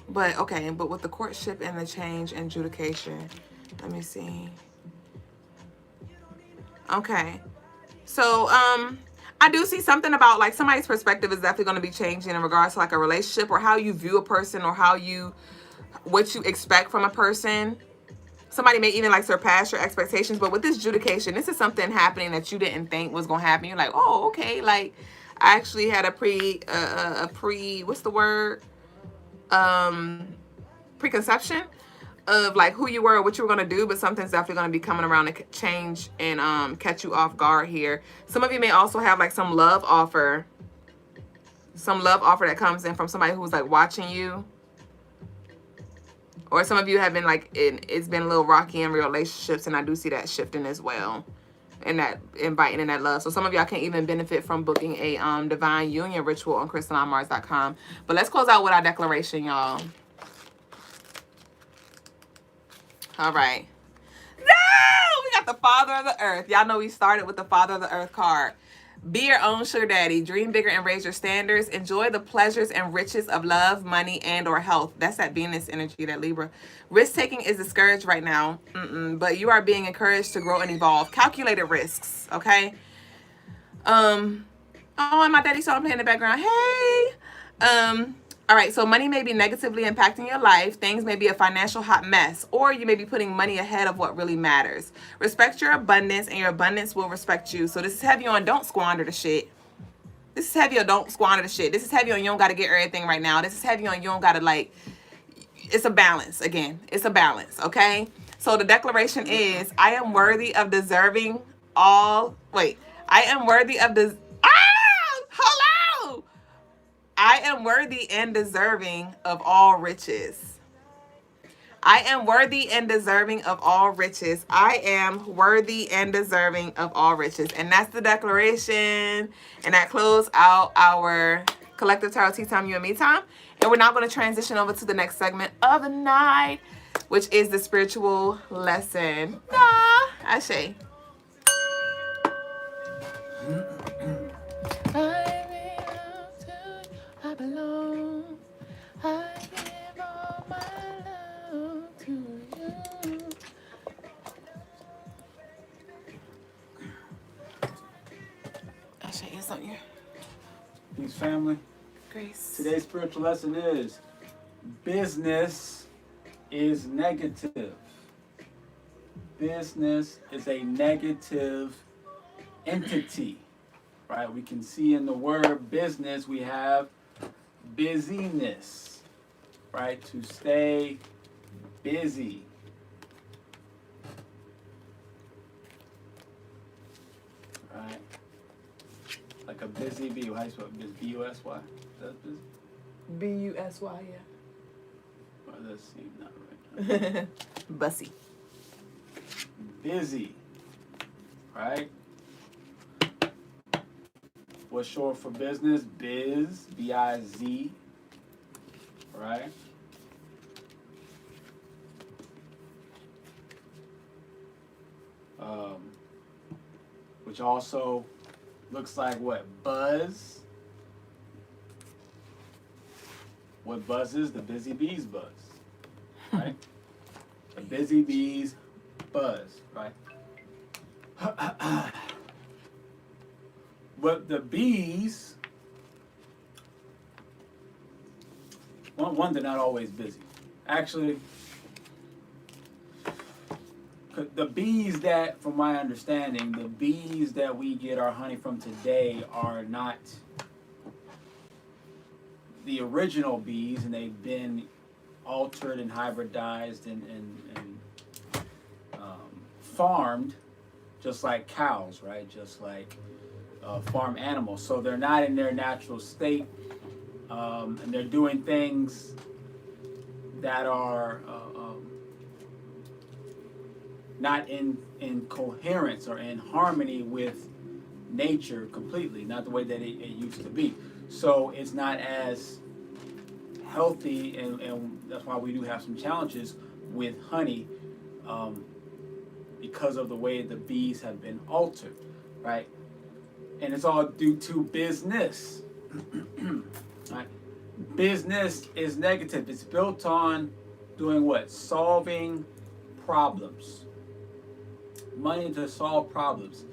But okay, but with the courtship and the change and adjudication, let me see. Okay, so I do see something about like somebody's perspective is definitely going to be changing in regards to like a relationship or how you view a person or what you expect from a person. Somebody may even like surpass your expectations. But with this adjudication, this is something happening that you didn't think was going to happen. You're like, oh, okay, like I actually had a what's the word? Preconception of like who you were or what you were going to do, but something's definitely going to be coming around to change and catch you off guard here. Some of you may also have like some love offer that comes in from somebody who's like watching you, or some of you have been like it's been a little rocky in relationships, and I do see that shifting as well, and that inviting in that love. So some of y'all can even benefit from booking a divine union ritual on CrystalineMars.com. But let's close out with our declaration, y'all. All right. No! We got the Father of the Earth. Y'all know we started with the Father of the Earth card. Be your own sugar daddy. Dream bigger and raise your standards. Enjoy the pleasures and riches of love, money, and or health. That's that Venus energy, that Libra. Risk-taking is discouraged right now. But you are being encouraged to grow and evolve. Calculated risks, okay? Oh, and my daddy saw him playing in the background. Hey! All right, so money may be negatively impacting your life. Things may be a financial hot mess, or you may be putting money ahead of what really matters. Respect your abundance, and your abundance will respect you. So this is heavy on don't squander the shit. This is heavy on don't squander the shit. This is heavy on you don't got to get everything right now. This is heavy on you don't got to like, it's a balance. Again, it's a balance, okay? So the declaration is, I am worthy of deserving all, wait, I am worthy of this. Hello! I am worthy and deserving of all riches. I am worthy and deserving of all riches. I am worthy and deserving of all riches. And that's the declaration. And that close out our collective tarot tea time, you and me time. And we're now going to transition over to the next segment of the night, which is the spiritual lesson. Ah, Ashe. I belong. I give all my love to you. Ashe, it's on you. Peace, family. Grace. Today's spiritual lesson is business is negative. Business is a negative entity, right? We can see in the word business we have busyness, right? To stay busy. Right? Like a busy bee. How do you spell it? B-U-S-Y? That's busy? B-U-S-Y, yeah. Well, that seems not right. Bussy. Busy. Right? What's short for business? Biz. B-I-Z. Right? Which also looks like what? Buzz. What buzzes? The busy bees buzz. Right? The busy bees buzz. Right? But the bees, one, they're not always busy. Actually, the bees that, from my understanding, the bees that we get our honey from today are not the original bees, and they've been altered and hybridized and farmed, just like cows, right? Just like farm animals. So they're not in their natural state, and they're doing things that are not in coherence or in harmony with nature completely, not the way that it used to be. So it's not as healthy, and that's why we do have some challenges with honey, because of the way the bees have been altered, right? And it's all due to business. Right? Business is negative. It's built on doing what? Solving problems. Money to solve problems.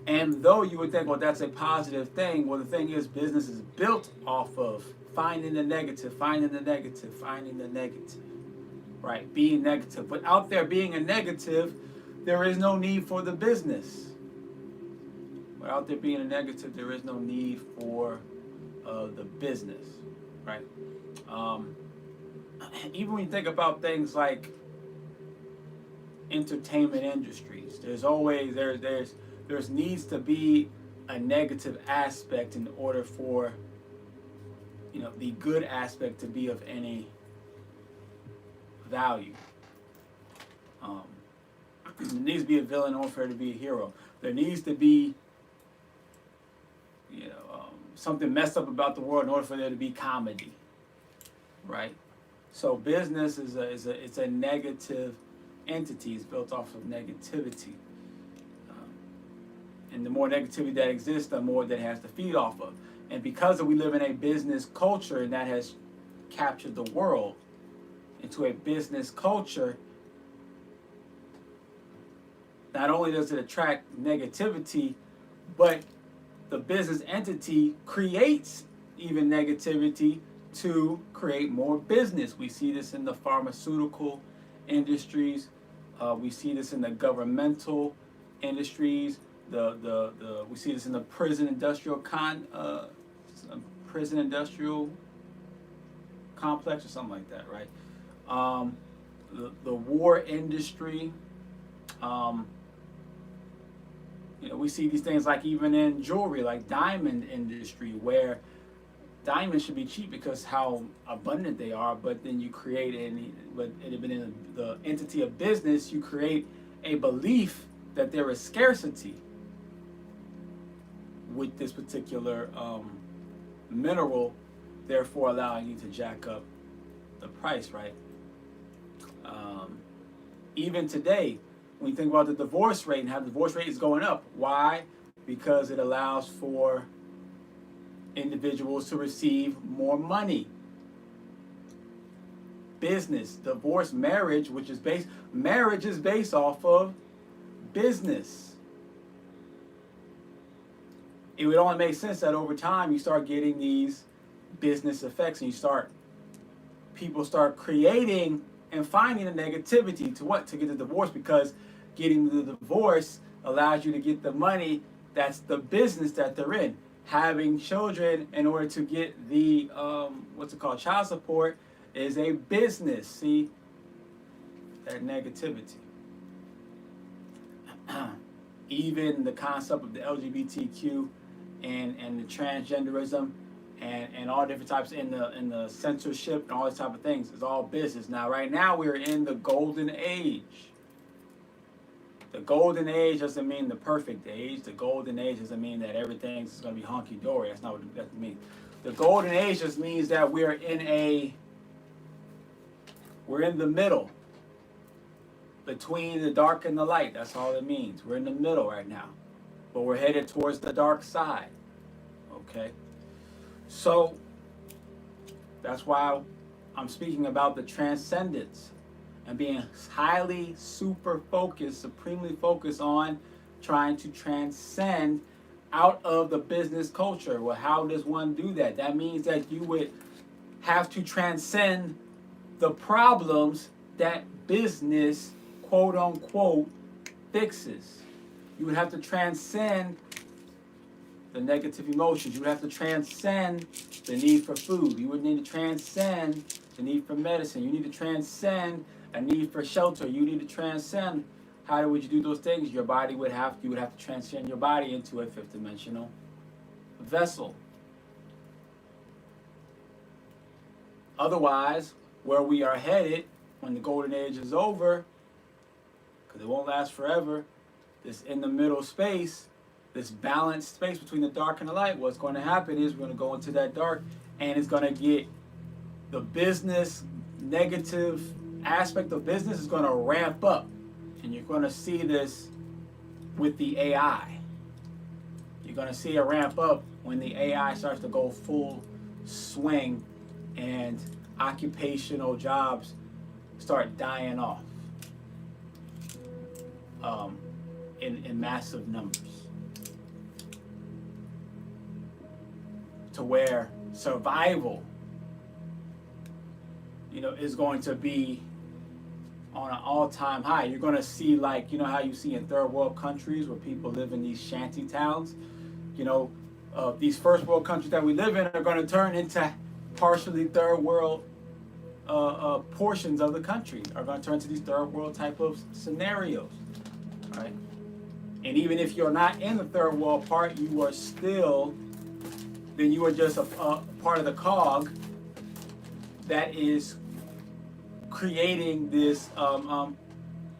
And though you would think, well, that's a positive thing, well, the thing is, business is built off of finding the negative, finding the negative, finding the negative, right? Being negative. But out there being a negative, there is no need for the business. But out there being a negative, there is no need for the business, right? Even when you think about things like entertainment industries, there's always there's needs to be a negative aspect in order for, you know, the good aspect to be of any value. There needs to be a villain in order for her to be a hero. There needs to be, you know, something messed up about the world in order for there to be comedy, right? So business it's a negative entity. It's built off of negativity. And the more negativity that exists, the more that it has to feed off of. And because we live in a business culture, and that has captured the world into a business culture, not only does it attract negativity, but the business entity creates even negativity to create more business. We see this in the pharmaceutical industries. We see this in the governmental industries. We see this in the prison industrial complex or something like that, right? The war industry. You know, we see these things like even in jewelry, like diamond industry, where diamonds should be cheap because how abundant they are, but then you create in the entity of business, you create a belief that there is scarcity with this particular mineral, therefore allowing you to jack up the price, right? Even today, when you think about the divorce rate and how the divorce rate is going up, why? Because it allows for individuals to receive more money. Business, divorce, marriage, which is marriage is based off of business. It would only make sense that over time you start getting these business effects, and people start creating and finding the negativity to what? To get the divorce, because getting the divorce allows you to get the money. That's the business that they're in. Having children in order to get the child support is a business. See that negativity. Even the concept of the LGBTQ and the transgenderism and all different types in the censorship and all these type of things is all business. Now, right now we're in the golden age. The golden age doesn't mean the perfect age. The golden age doesn't mean that everything's going to be hunky-dory. That's not what that means. The golden age just means that we're in the middle between the dark and the light. That's all it means. We're in the middle right now, but we're headed towards the dark side. Okay, so that's why I'm speaking about the transcendence and being highly super focused, supremely focused on trying to transcend out of the business culture. Well, how does one do that? That means that you would have to transcend the problems that business, quote unquote, fixes. You would have to transcend the negative emotions. You would have to transcend the need for food. You would need to transcend the need for medicine. You need to transcend a need for shelter. You need to transcend. How would you do those things? You would have to transcend your body into a fifth dimensional vessel. Otherwise, where we are headed when the golden age is over, because it won't last forever, this in the middle space, this balanced space between the dark and the light, what's going to happen is we're going to go into that dark, and it's going to get the business negative aspect of business is going to ramp up. And you're going to see this with the AI. You're going to see a ramp up when the AI starts to go full swing and occupational jobs start dying off in massive numbers, to where survival, is going to be on an all-time high. You're going to see, like, how you see in third world countries where people live in these shanty towns. These first world countries that we live in are going to turn into partially third world portions of the country, are going to turn to these third world type of scenarios, right? And even if you're not in the third world part, you are just a part of the cog that is creating this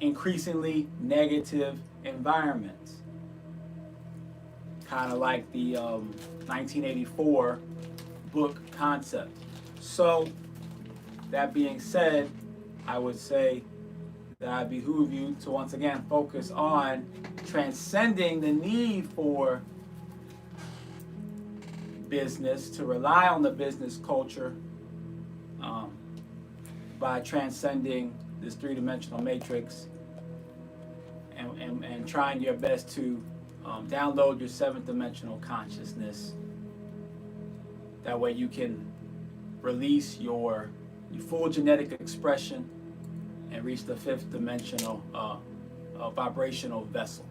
increasingly negative environment. Kind of like the 1984 book concept. So, that being said, I would say that I behoove you to once again focus on transcending the need for business, to rely on the business culture by transcending this three-dimensional matrix and trying your best to download your seventh dimensional consciousness. That way you can release your full genetic expression and reach the fifth dimensional vibrational vessel.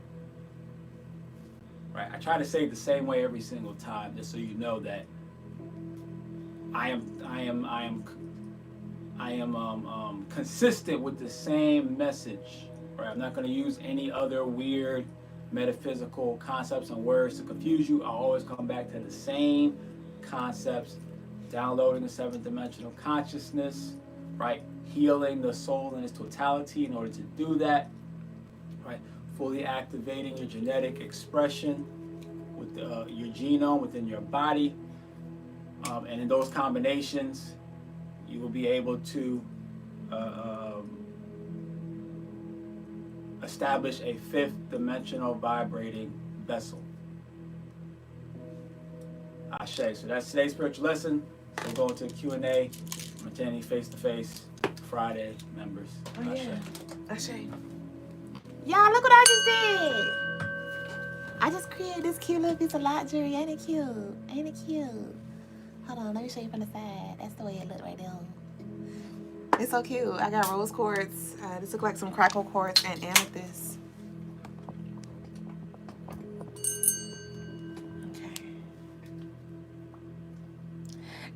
Right? I try to say it the same way every single time, just so you know that I am consistent with the same message. Right? I'm not going to use any other weird metaphysical concepts and words to confuse you. I always come back to the same concepts: downloading the seventh dimensional consciousness, right? Healing the soul in its totality. In order to do that, right, fully activating your genetic expression with your genome within your body, and in those combinations, you will be able to establish a fifth dimensional vibrating vessel. Ashe. So that's today's spiritual lesson. So we'll go into Q&A. I'm attending face-to-face Friday members. Oh, Ashe. yeah. Ashe. Y'all, look what I just did. I just created this cute little piece of lot jewelry. Ain't it cute? Ain't it cute? Hold on, let me show you from the side. That's the way it looked right there. It's so cute. I got rose quartz. This look like some crackle quartz and amethyst. Okay.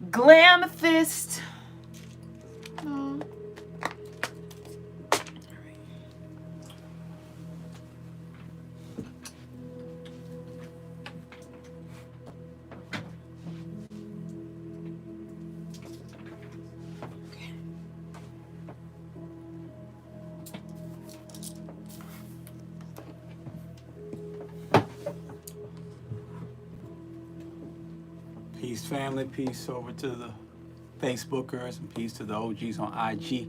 Glamethyst. Oh. Peace, family. Peace over to the Facebookers, and peace to the OGs on IG,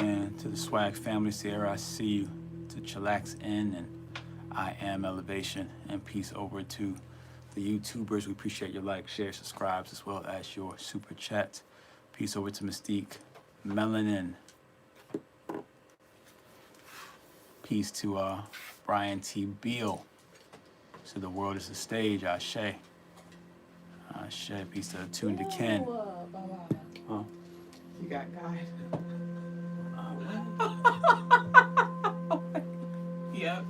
and to the Swag family. Sierra, I see you. To Chillax N and I Am Elevation, and peace over to the YouTubers. We appreciate your like, share, subscribes, as well as your super chats. Peace over to Mystique, Melanin. Peace to Brian T. Beal. So the world is a stage. Ashe. Ashe. Peace to Tune to Ken. Huh? You got guide. Yep.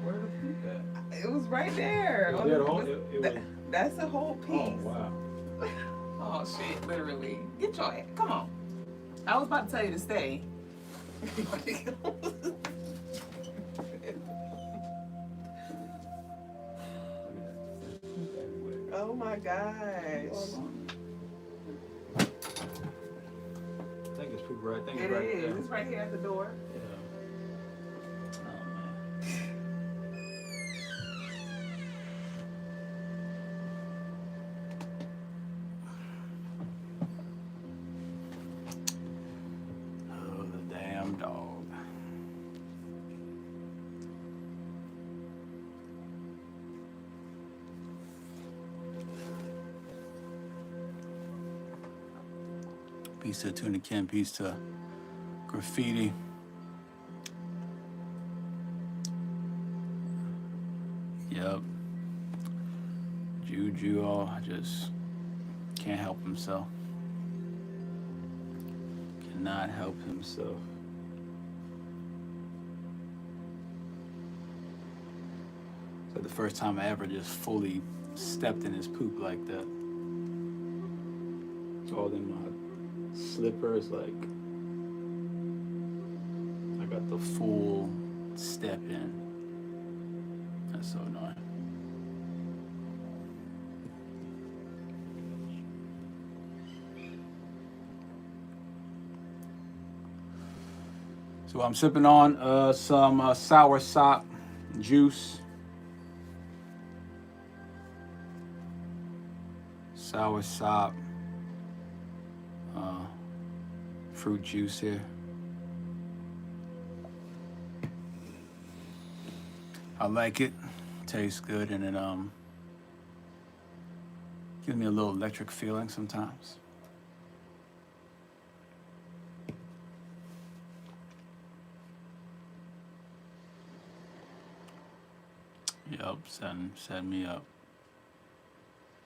Where the poop at? It was right there. That's a whole piece. Oh, wow. Oh, shit, literally. Get your ass. Come on. I was about to tell you to stay. Oh my gosh. I think it's poop right. I think It it's right is. there. It's right here at the door. Yeah. Oh, man. Oh, the damn dog. Peace to Tuna Ken, peace to Graffiti. Yep. Juju just can't help himself. Cannot help himself. It's like the first time I ever just fully stepped in his poop like that. All in my slippers, like I got the full step in. That's so annoying. So I'm sipping on some sour sop juice. Sour sop. Fruit juice here. I like it. Tastes good, and it gives me a little electric feeling sometimes. Yup, set me up.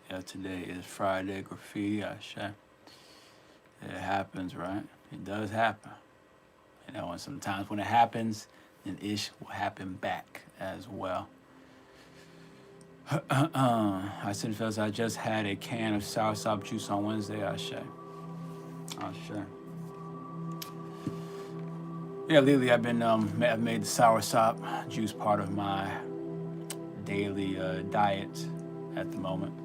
Yeah, today is Friday. Graffiti. It happens, right? It does happen. You know, and sometimes when it happens, then ish will happen back as well. I said, fellas, I just had a can of sour sop juice on Wednesday. Ashe. Yeah, lately I've made the soursop juice part of my daily diet at the moment.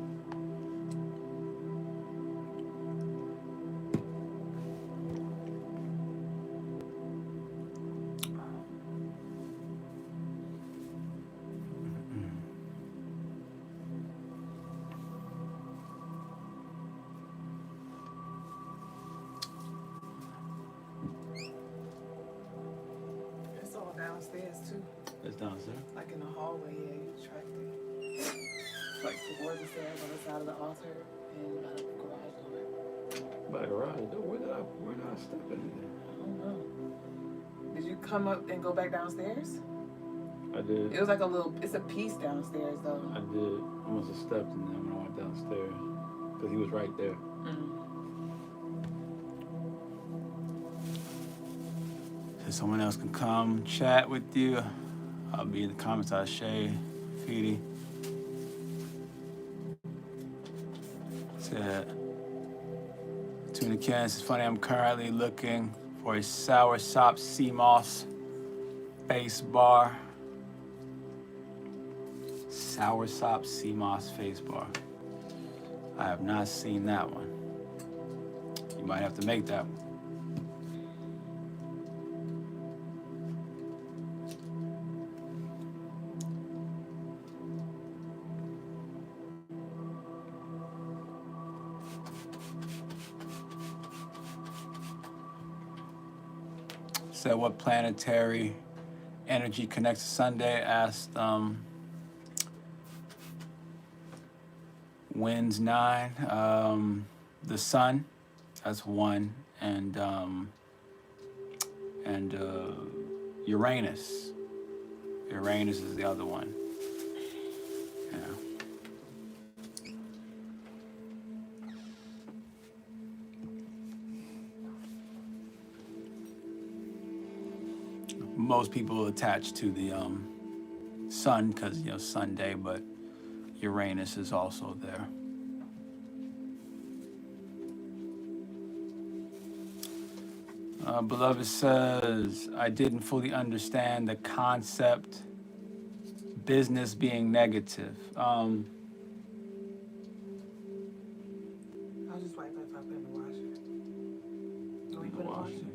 It's all downstairs too. It's downstairs. Like in the hallway, yeah, you tracked it. Like towards the stairs on the side of the altar and by the garage door. By the garage door? Where did I step in there? I don't know. Did you come up and go back downstairs? I did. It was like it's a piece downstairs though. I did. I must have stepped in there when I went downstairs. Because he was right there. So someone else can come chat with you. I'll be in the comments. Shay, Feedy. Said, Tuna Cans, it's funny, I'm currently looking for a soursop CMOS face bar. Soursop CMOS face bar. I have not seen that one. You might have to make that one. Said what planetary energy connects to Sunday? Asked Winds 9, the sun, that's one, and Uranus. Uranus is the other one. Yeah. Most people attach to the sun because Sunday, but Uranus is also there. Beloved says, I didn't fully understand the concept business being negative. I'll just wipe that up in the washer. You want to put it in the washer?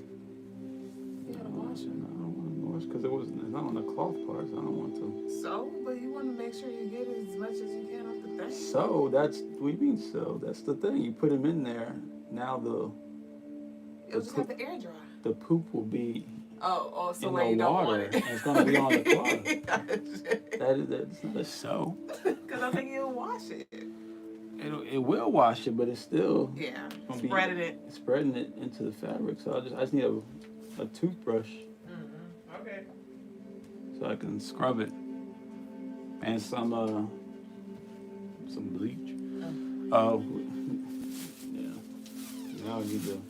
Yeah, the washer. No, I don't want to wash because it's not on the cloth part, so I don't want to. So, but you want to make sure you get as much as you can off the thing. So, what do you mean so? That's the thing. You put them in there. Now it'll just have the air dry. The poop will be so in where the you don't water, want it. and it's going to be on the cloth. That's not a so. Because I think you'll wash it. It will wash it, but it's still spreading it into the fabric. So I just need a toothbrush. Okay. So I can scrub it, and some bleach. Oh, yeah. Now I need to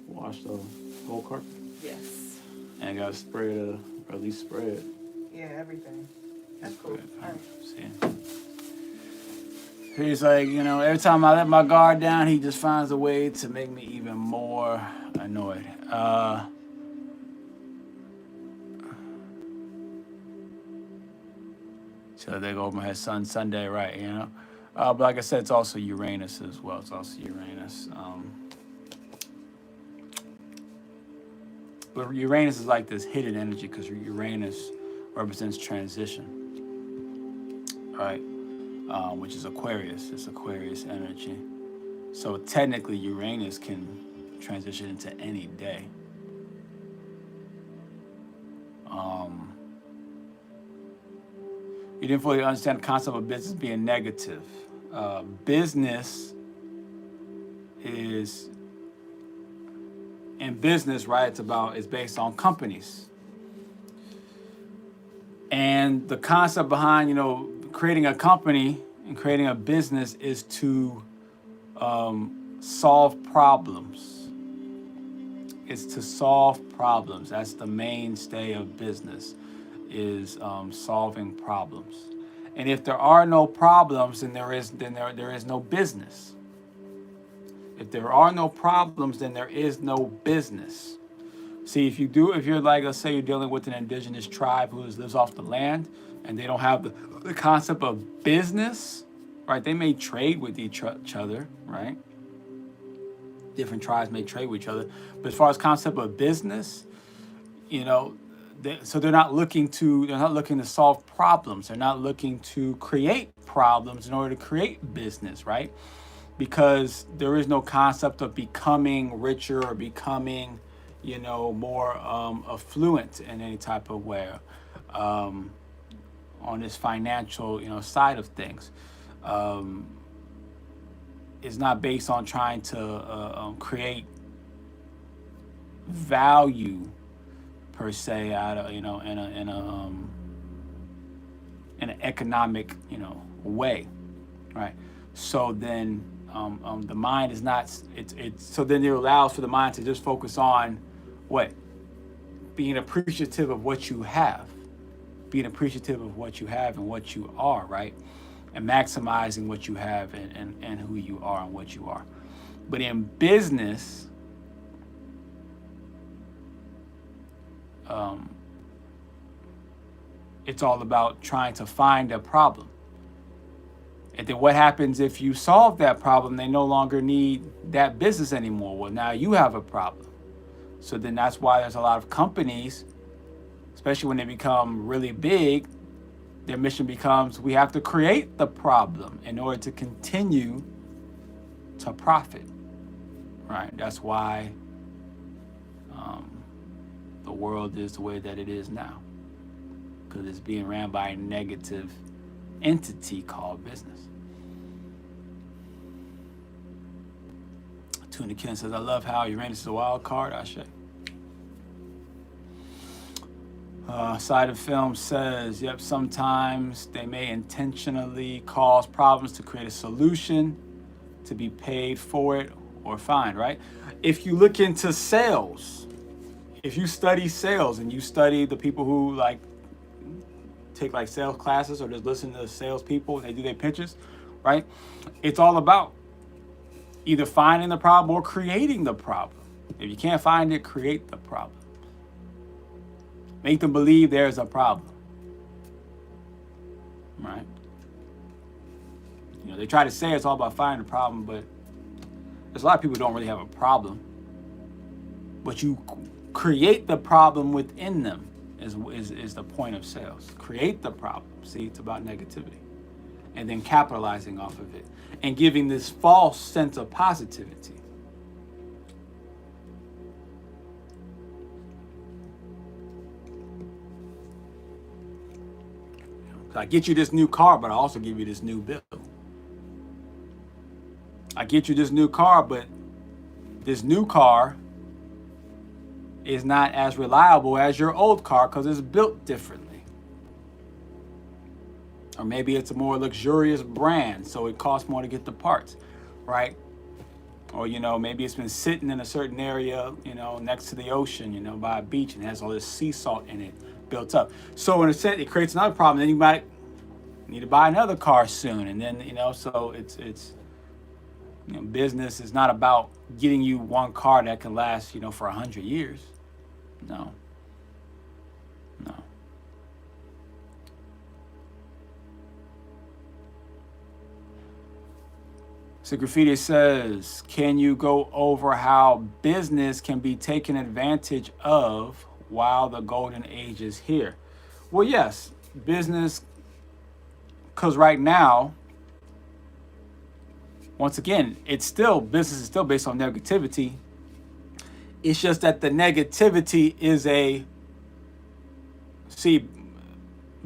wash the whole carpet. Yes. And I gotta spray it, or at least spray it. Yeah, everything. That's cool. All right. See. He's like, every time I let my guard down, he just finds a way to make me even more annoyed. So they go over my head, Sunday, right, But like I said, it's also Uranus as well. It's also Uranus. But Uranus is like this hidden energy because Uranus represents transition, right? Which is Aquarius. It's Aquarius energy. So technically, Uranus can transition into any day. You didn't fully understand the concept of business being negative. Business is, in business, right, it's based on companies. And the concept behind, creating a company and creating a business is to solve problems. It's to solve problems. That's the mainstay of business, is solving problems. And if there are no problems, then there is no business. If there are no problems, then there is no business. See, if you're like, let's say you're dealing with an indigenous tribe who lives off the land and they don't have the concept of business, right? They may trade with each other, right? Different tribes may trade with each other. But as far as concept of business, you know, so they're not looking to solve problems. They're not looking to create problems in order to create business, right? Because there is no concept of becoming richer or becoming, you know, more affluent in any type of way on this financial, you know, side of things. It's not based on trying to create value per se out of, you know, in an economic, you know, way, right? So then the mind is not, so then it allows for the mind to just focus on what? Being appreciative of what you have, and what you are, right? And maximizing what you have and who you are and what you are. But in business, it's all about trying to find a problem. And then what happens if you solve that problem? They no longer need that business anymore. Well, now you have a problem. So then that's why there's a lot of companies, especially when they become really big, their mission becomes, we have to create the problem in order to continue to profit, right? That's why the world is the way that it is now, because it's being ran by a negative entity called business. Tuna Ken says, I love how Uranus is a wild card. Ashe. Side of Film says, yep, sometimes they may intentionally cause problems to create a solution to be paid for it or fined, right? If you look into sales, if you study sales and you study the people who like take like sales classes or just listen to sales people and they do their pitches, right? It's all about either finding the problem or creating the problem. If you can't find it, create the problem. Make them believe there's a problem, right? You know, they try to say it's all about finding a problem, but there's a lot of people who don't really have a problem. But you create the problem within them is the point of sales. Create the problem. See, it's about negativity. And then capitalizing off of it and giving this false sense of positivity. I get you this new car, but I also give you this new bill. I get you this new car, but this new car is not as reliable as your old car because it's built differently. Or maybe it's a more luxurious brand, so it costs more to get the parts, right? Or, you know, maybe it's been sitting in a certain area, you know, next to the ocean, you know, by a beach, and it has all this sea salt in it built up. So in a sense, it creates another problem. Then you might need to buy another car soon. And then, you know, so it's you know, business is not about getting you one car that can last, you know, for 100 years. No. So Graffiti says, can you go over how business can be taken advantage of while the golden age is here? Well, yes, business, because right now, once again, business is still based on negativity. It's just that the negativity is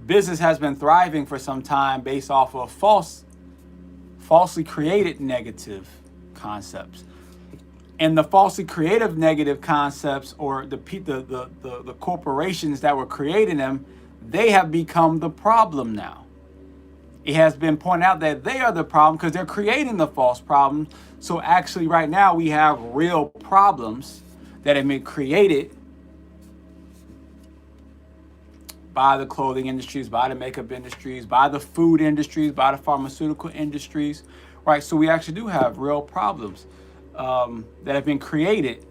business has been thriving for some time based off of falsely created negative concepts. And the falsely creative negative concepts, or the corporations that were creating them, they have become the problem now. It has been pointed out that they are the problem because they're creating the false problems. So actually right now we have real problems that have been created by the clothing industries, by the makeup industries, by the food industries, by the pharmaceutical industries, right? So we actually do have real problems that have been created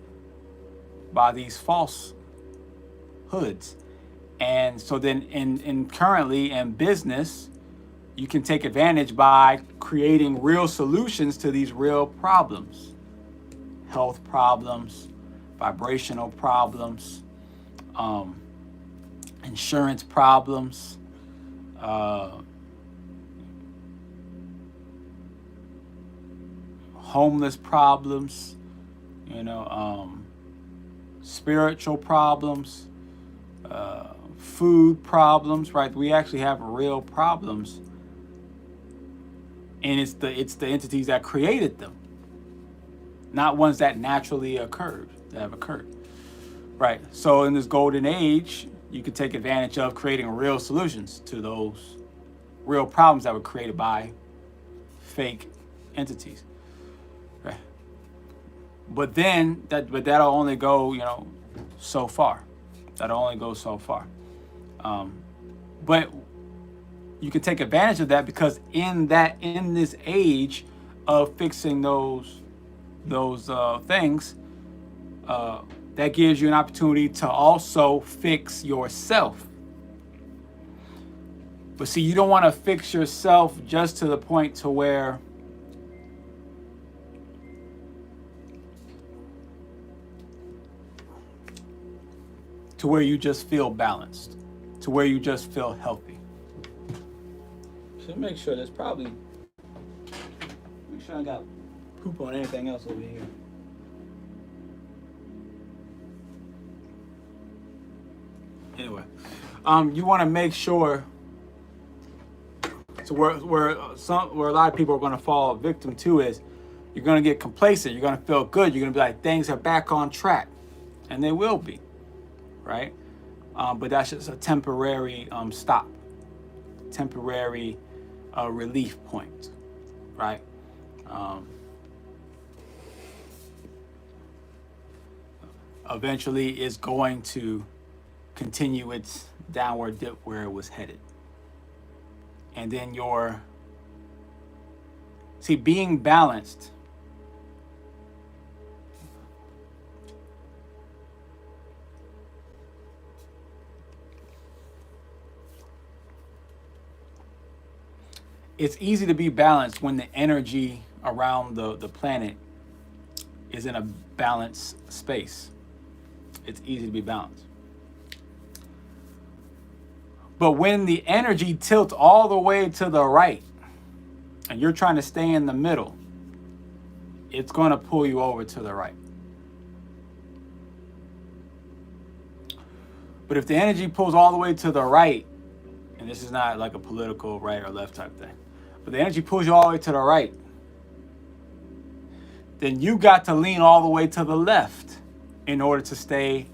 by these falsehoods. And so then in currently in business, you can take advantage by creating real solutions to these real problems. Health problems, vibrational problems, insurance problems, homeless problems, spiritual problems, food problems, right? We actually have real problems, and it's the entities that created them, not ones that naturally have occurred, right? So in this golden age, you can take advantage of creating real solutions to those real problems that were created by fake entities, right? But then that'll only go, so far. That'll only go so far. But you can take advantage of that, because in this age of fixing those things, that gives you an opportunity to also fix yourself. But see, you don't want to fix yourself just to the point to where you just feel balanced, to where you just feel healthy. So make sure I got poop on anything else over here. Anyway, you want to make sure. So where a lot of people are going to fall victim to is, you're going to get complacent. You're going to feel good. You're going to be like, things are back on track, and they will be, right? But that's just a temporary stop, temporary relief point, right? Eventually, it's going to continue its downward dip where it was headed. And then being balanced, it's easy to be balanced when the energy around the planet is in a balanced space. It's easy to be balanced. But when the energy tilts all the way to the right and you're trying to stay in the middle, it's going to pull you over to the right. But if the energy pulls all the way to the right, and this is not like a political right or left type thing, but the energy pulls you all the way to the right, then you got to lean all the way to the left in order to stay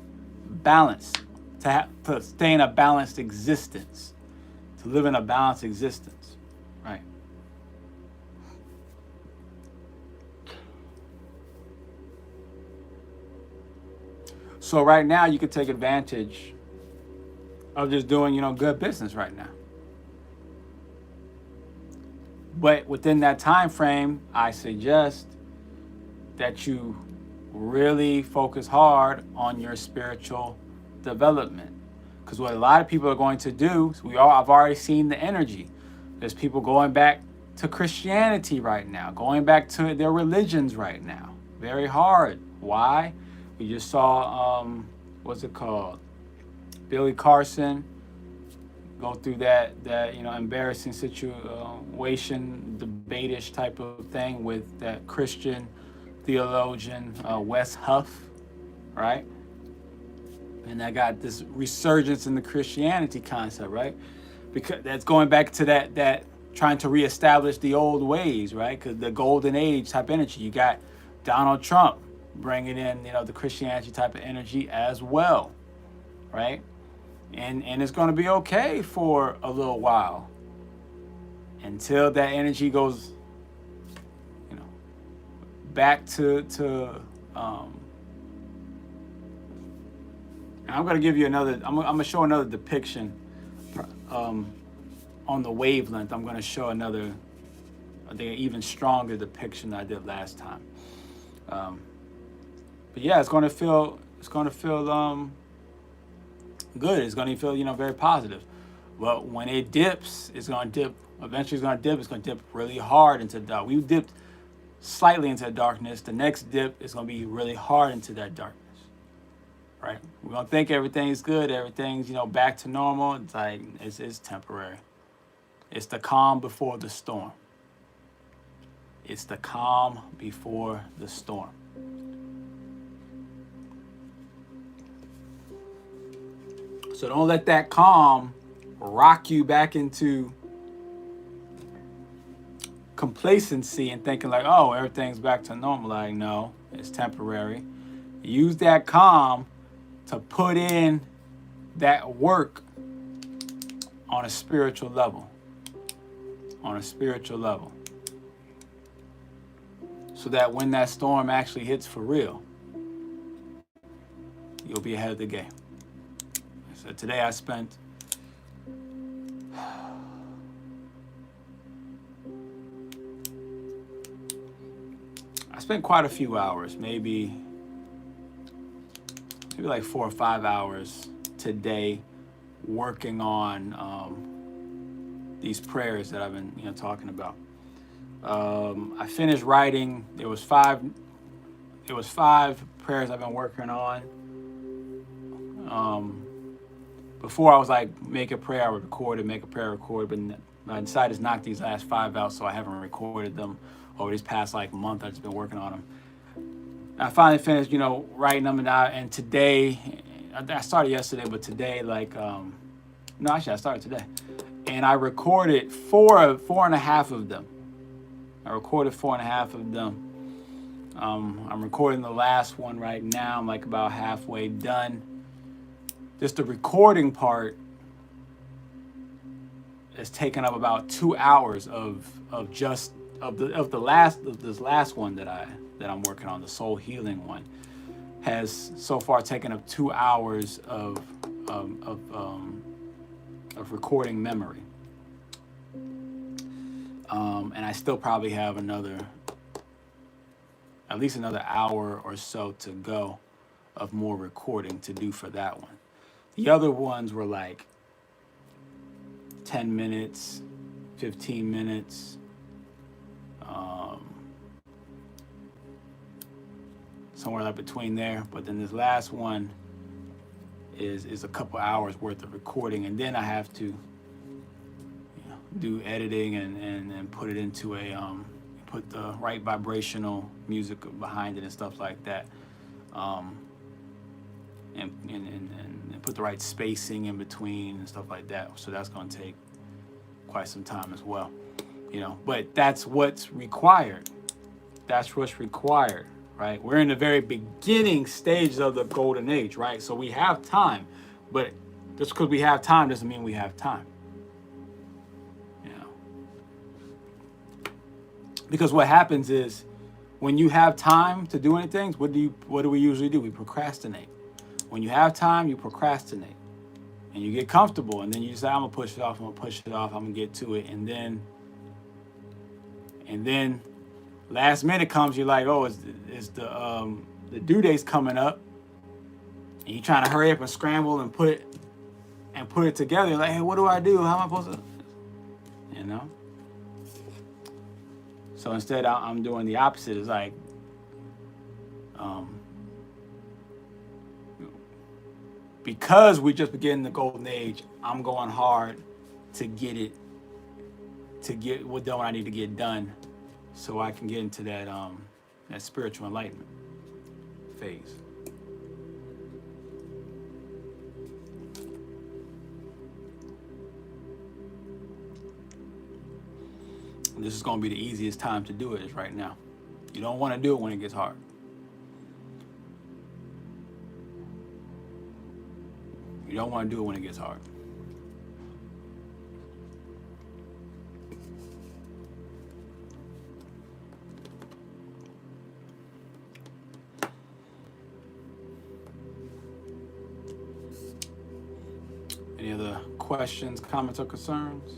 balanced, to stay in a balanced existence, to live in a balanced existence, right? So right now you could take advantage of just doing, good business right now. But within that time frame, I suggest that you really focus hard on your spiritual development. Because what a lot of people are going to do, I've already seen the energy. There's people going back to Christianity right now, going back to their religions right now. Very hard. Why? We just saw, what's it called? Billy Carson go through that embarrassing situation, debate-ish type of thing with that Christian theologian, Wes Huff, right? And I got this resurgence in the Christianity concept, right? Because that's going back to that trying to reestablish the old ways, right? Because the golden age type energy. You got Donald Trump bringing in, the Christianity type of energy as well, right? And it's going to be okay for a little while until that energy goes, back to and I'm going to give you another, I'm going to show another depiction on the wavelength. I'm going to show another, I think, an even stronger depiction than I did last time. But yeah, it's going to feel good. It's going to feel very positive. But when it dips, it's going to dip. Eventually, it's going to dip. It's going to dip really hard into the dark. We dipped slightly into the darkness. The next dip is going to be really hard into that darkness. Right? We're going to think everything's good. Everything's back to normal. It's like it's temporary. It's the calm before the storm. It's the calm before the storm. So don't let that calm rock you back into complacency and thinking like, oh, everything's back to normal. Like, no, it's temporary. Use that calm to put in that work on a spiritual level. On a spiritual level. So that when that storm actually hits for real, you'll be ahead of the game. So today I spent quite a few hours, maybe like 4 or 5 hours today working on these prayers that I've been talking about. I finished writing. There was five prayers I've been working on. Before I was like, make a prayer, I would record it, make a prayer, record, but I decided to knock these last 5 out, so I haven't recorded them over this past like month. I've just been working on them. I finally finished, writing them out, and today, I started yesterday, but today, no, actually I started today, and I recorded four and a half of them. I'm recording the last one right now. I'm like about halfway done. Just the recording part has taken up about 2 hours of this last one that I'm working on, the soul healing one, has so far taken up 2 hours of recording memory. And I still probably have at least another hour or so to go of more recording to do for that one. The other ones were like 10 minutes, 15 minutes, somewhere like between there. But then this last one is a couple hours worth of recording, and then I have to do editing and put it into put the right vibrational music behind it and stuff like that, and put the right spacing in between and stuff like that. So that's going to take quite some time as well, but that's what's required. Right? We're in the very beginning stages of the golden age, right? So we have time, but just because we have time doesn't mean we have time. Because what happens is when you have time to do anything, what do we usually do? We procrastinate. When you have time, you procrastinate. And you get comfortable, and then you say, I'm going to push it off, I'm going to get to it. And then last minute comes, you're like, oh, it's the due date's coming up. And you're trying to hurry up and scramble and put it together. You're like, hey, what do I do? How am I supposed to, So instead, I'm doing the opposite. It's like, because we just began the golden age, I'm going hard to get what done I need to get done, so I can get into that spiritual enlightenment phase. This is going to be the easiest time to do it, is right now. You don't want to do it when it gets hard. You don't want to do it when it gets hard. Any other questions, comments, or concerns?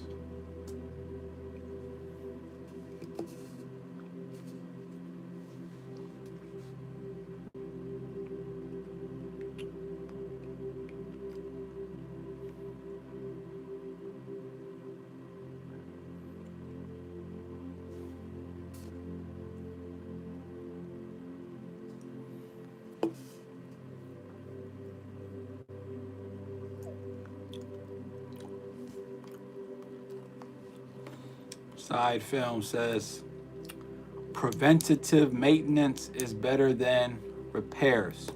Side film says preventative maintenance is better than repairs.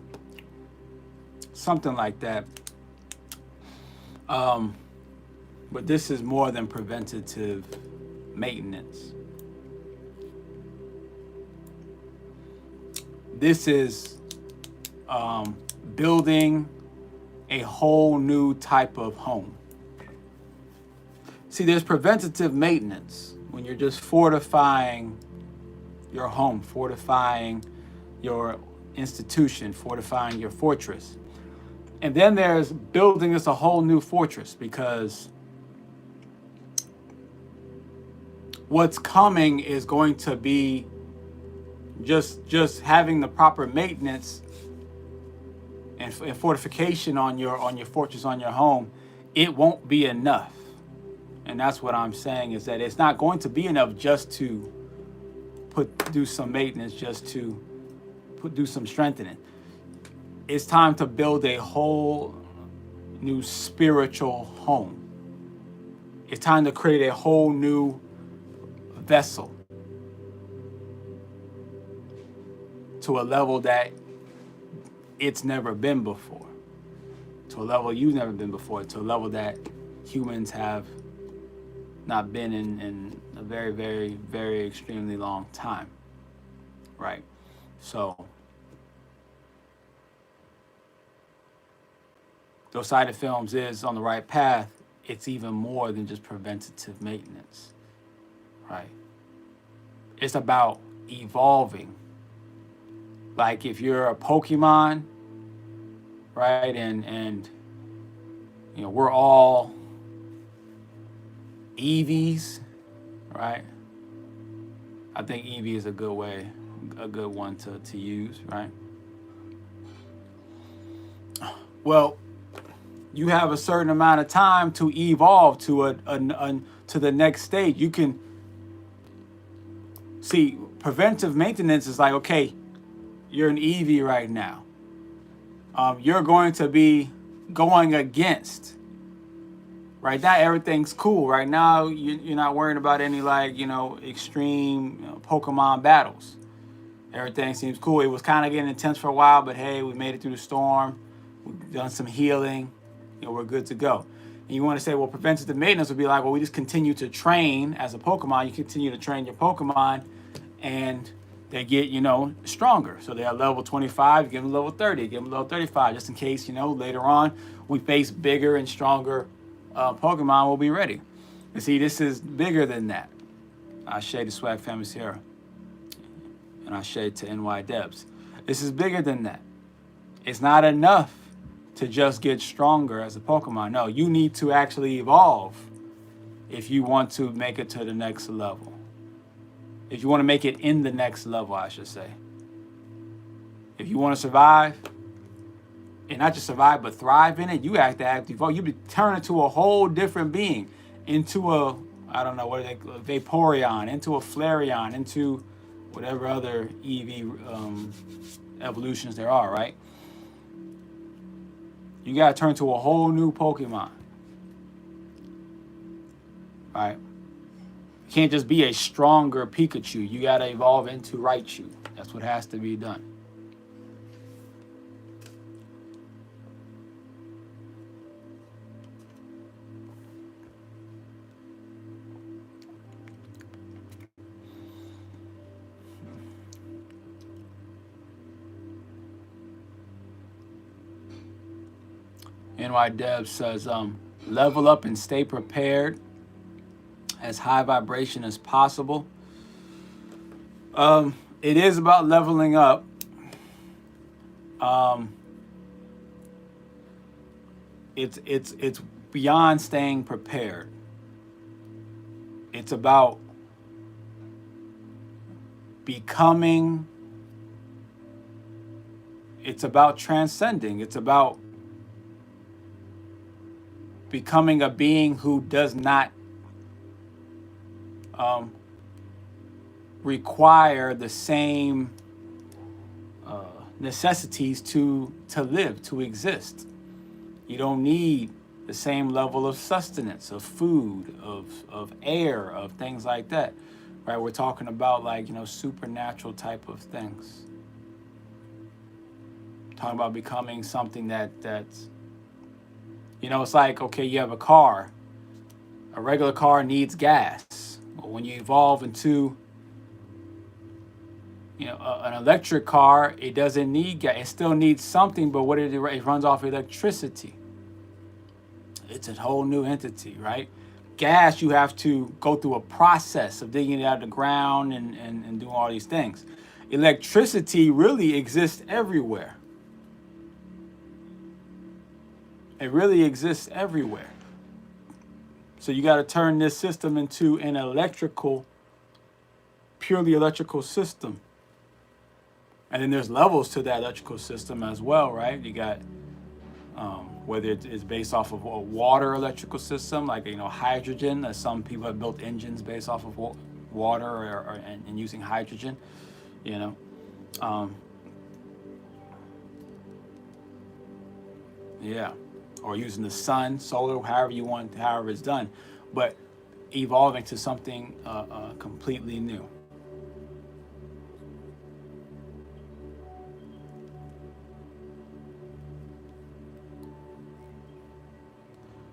Something like that. But this is more than preventative maintenance. This is building a whole new type of home. See, there's preventative maintenance when you're just fortifying your home, fortifying your institution, fortifying your fortress. And then there's building us a whole new fortress, because what's coming is going to be just having the proper maintenance and fortification on your fortress, on your home. It won't be enough. And that's what I'm saying, is that it's not going to be enough just to do some maintenance, just to do some strengthening. It's time to build a whole new spiritual home. It's time to create a whole new vessel to a level that it's never been before, to a level you've never been before, to a level that humans have not been in a very, very, very extremely long time, right? So those sided films is on the right path. It's even more than just preventative maintenance, right? It's about evolving. Like if you're a Pokemon, right, and you know, we're all Eevees, right? I think Eevee is a good one to use, right? Well, you have a certain amount of time to evolve to to the next stage. You can see preventive maintenance is like, okay, you're an Eevee right now. You're going to be going against. Right now, everything's cool. Right now, you're not worrying about any extreme Pokemon battles. Everything seems cool. It was kind of getting intense for a while, but hey, we made it through the storm. We've done some healing. We're good to go. And you want to say, well, preventative maintenance would be like, well, we just continue to train as a Pokemon. You continue to train your Pokemon, and they get, stronger. So they're level 25, give them level 30, give them level 35, just in case, later on we face bigger and stronger Pokemon, will be ready. And see, this is bigger than that. I shade the Swag Family Sierra, and I shade to NY Debs. This is bigger than that. It's not enough to just get stronger as a Pokemon. No, you need to actually evolve if you want to make it to the next level. If you want to make it in the next level, I should say. If you want to survive, and not just survive, but thrive in it, you have to evolve. You be turned into a whole different being, into a, I don't know, Vaporeon, into a Flareon, into whatever other EV evolutions there are, right? You got to turn to a whole new Pokemon, right? You can't just be a stronger Pikachu. You got to evolve into Raichu. That's what has to be done. NY Dev says, level up and stay prepared, as high vibration as possible. It is about leveling up. It's beyond staying prepared. It's about becoming. It's about transcending. It's about becoming a being who does not require the same necessities to live, to exist. You don't need the same level of sustenance, of food, of air, of things like that, right? We're talking about like, supernatural type of things. Talking about becoming something that's, it's like, okay, you have a car. A regular car needs gas. But when you evolve into, an electric car, it doesn't need gas. It still needs something, but what it runs off electricity. It's a whole new entity, right? Gas, you have to go through a process of digging it out of the ground and doing all these things. Electricity really exists everywhere. It really exists everywhere. So you got to turn this system into an purely electrical system. And then there's levels to that electrical system as well, right? You got whether it's based off of a water electrical system, like hydrogen. Some people have built engines based off of water and using hydrogen. Yeah, or using the sun, solar, however it's done, but evolving to something completely new.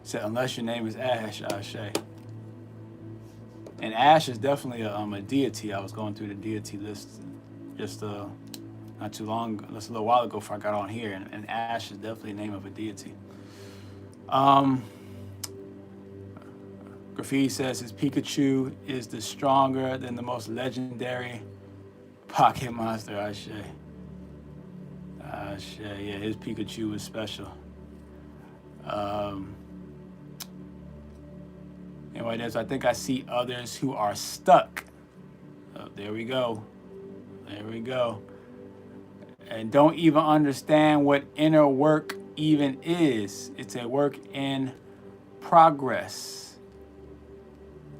So unless your name is Ash, Ashe. And Ash is definitely a deity. I was going through the deity list just not too long, just a little while ago before I got on here, and Ash is definitely a name of a deity. Graffiti says his Pikachu is the stronger than the most legendary pocket monster. Ashe. Ashe, yeah, his Pikachu is special. Anyway, I think I see others who are stuck. Oh, there we go. There we go. And don't even understand what inner work even is. It's a work in progress.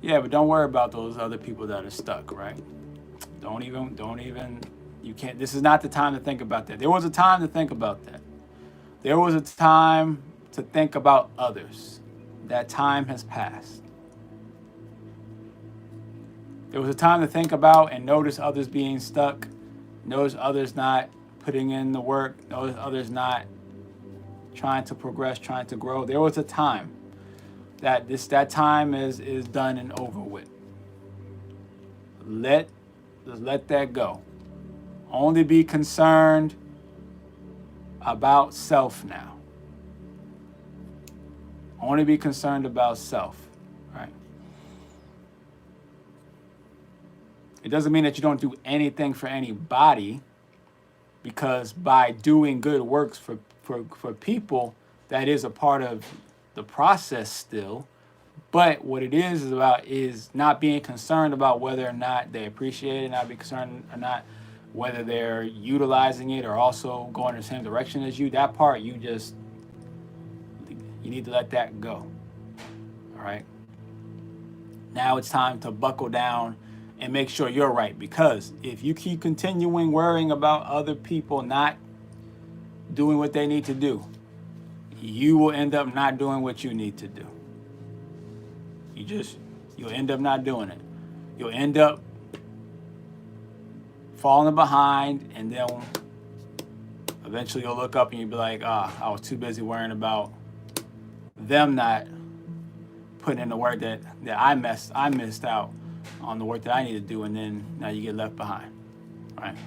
Yeah, but don't worry about those other people that are stuck, right? Don't even, you can't, this is not the time to think about that. There was a time to think about that. There was a time to think about others. That time has passed. There was a time to think about and notice others being stuck, notice others not putting in the work, notice others not trying to progress, trying to grow. There was a time that time is done and over with. Just let that go. Only be concerned about self now. Only be concerned about self, right? It doesn't mean that you don't do anything for anybody, because by doing good works for people, that is a part of the process still. But what it is about is not being concerned about whether or not they appreciate it, not being concerned or not whether they're utilizing it or also going in the same direction as you. That part, you need to let that go. All right. Now it's time to buckle down and make sure you're right, because if you keep continuing worrying about other people not doing what they need to do, you will end up not doing what you need to do. You'll end up not doing it. You'll end up falling behind, and then eventually you'll look up and you'll be like, I was too busy worrying about them not putting in the work that I missed out on the work that I need to do, and then now you get left behind, right?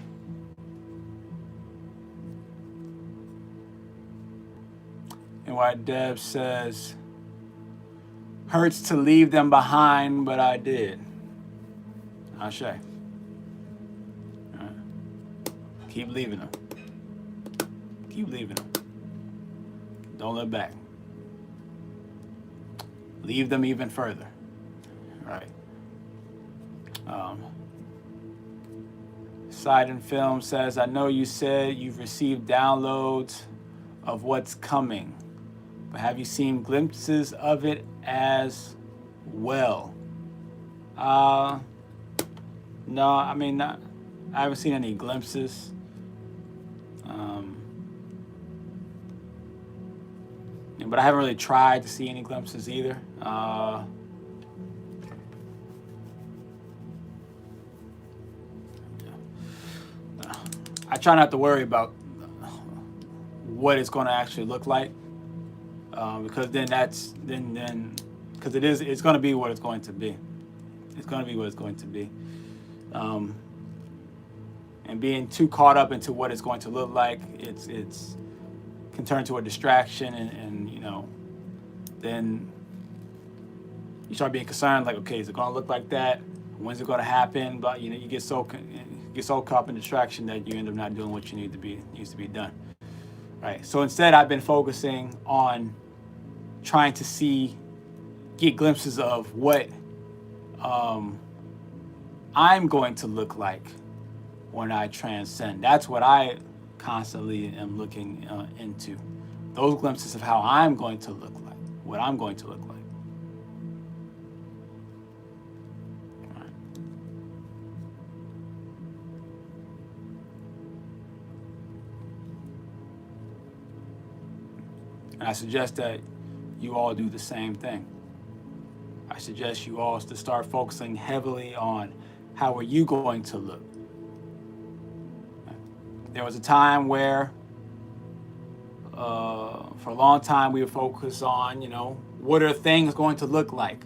And why Deb says, hurts to leave them behind, but I did. Ashe. All right. Keep leaving them. Keep leaving them. Don't look back. Leave them even further, right? Side and Film says, I know you said you've received downloads of what's coming, but have you seen glimpses of it as well? No, I mean, I haven't seen any glimpses. but I haven't really tried to see any glimpses either. I try not to worry about what it's going to actually look like, because then because it's going to be what it's going to be. It's going to be what it's going to be. And being too caught up into what it's going to look like, it's can turn to a distraction, and you know, then you start being concerned, like, okay, is it going to look like that? When's it going to happen? But you know, you get so caught up in distraction that you end up not doing what you needs to be done. Right. So instead, I've been focusing on trying to get glimpses of what I'm going to look like when I transcend. That's what I constantly am looking into. Those glimpses of how I'm going to look like, what I'm going to look like. Right. And I suggest that you all do the same thing. I suggest you all to start focusing heavily on how are you going to look. There was a time where, for a long time, we would focus on, you know, what are things going to look like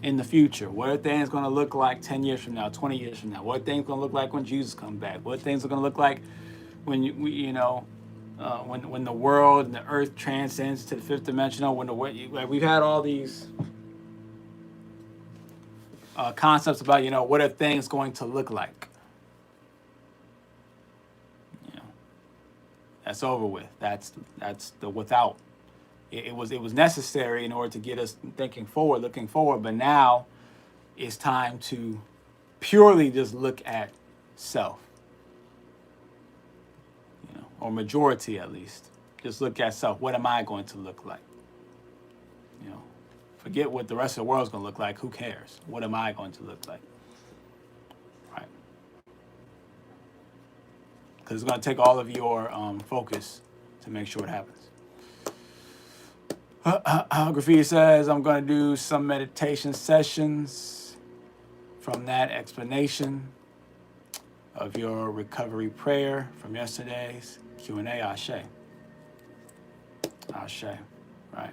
in the future? What are things going to look like 10 years from now, 20 years from now? What are things going to look like when Jesus comes back? What are things are going to look like when when the world and the earth transcends to the fifth dimensional? We've had all these concepts about, you know, what are things going to look like? That's over with. That's the without. It was necessary in order to get us thinking forward, looking forward. But now it's time to purely just look at self, you know, or majority at least. Just look at self. What am I going to look like? You know, forget what the rest of the world's going to look like. Who cares? What am I going to look like? Because it's going to take all of your focus to make sure it happens. Graffiti says, I'm going to do some meditation sessions from that explanation of your recovery prayer from yesterday's Q&A. Ashe. Ashe. Right.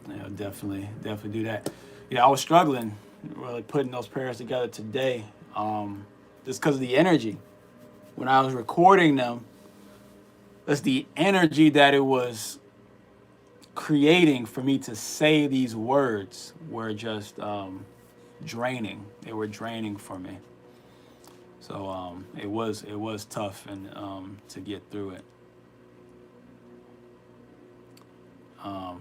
Yeah, definitely do that. Yeah, I was struggling really putting those prayers together today. Just because of the energy. When I was recording them, that's the energy that it was creating for me to say these words were just draining. They were draining for me. So it was tough and to get through it.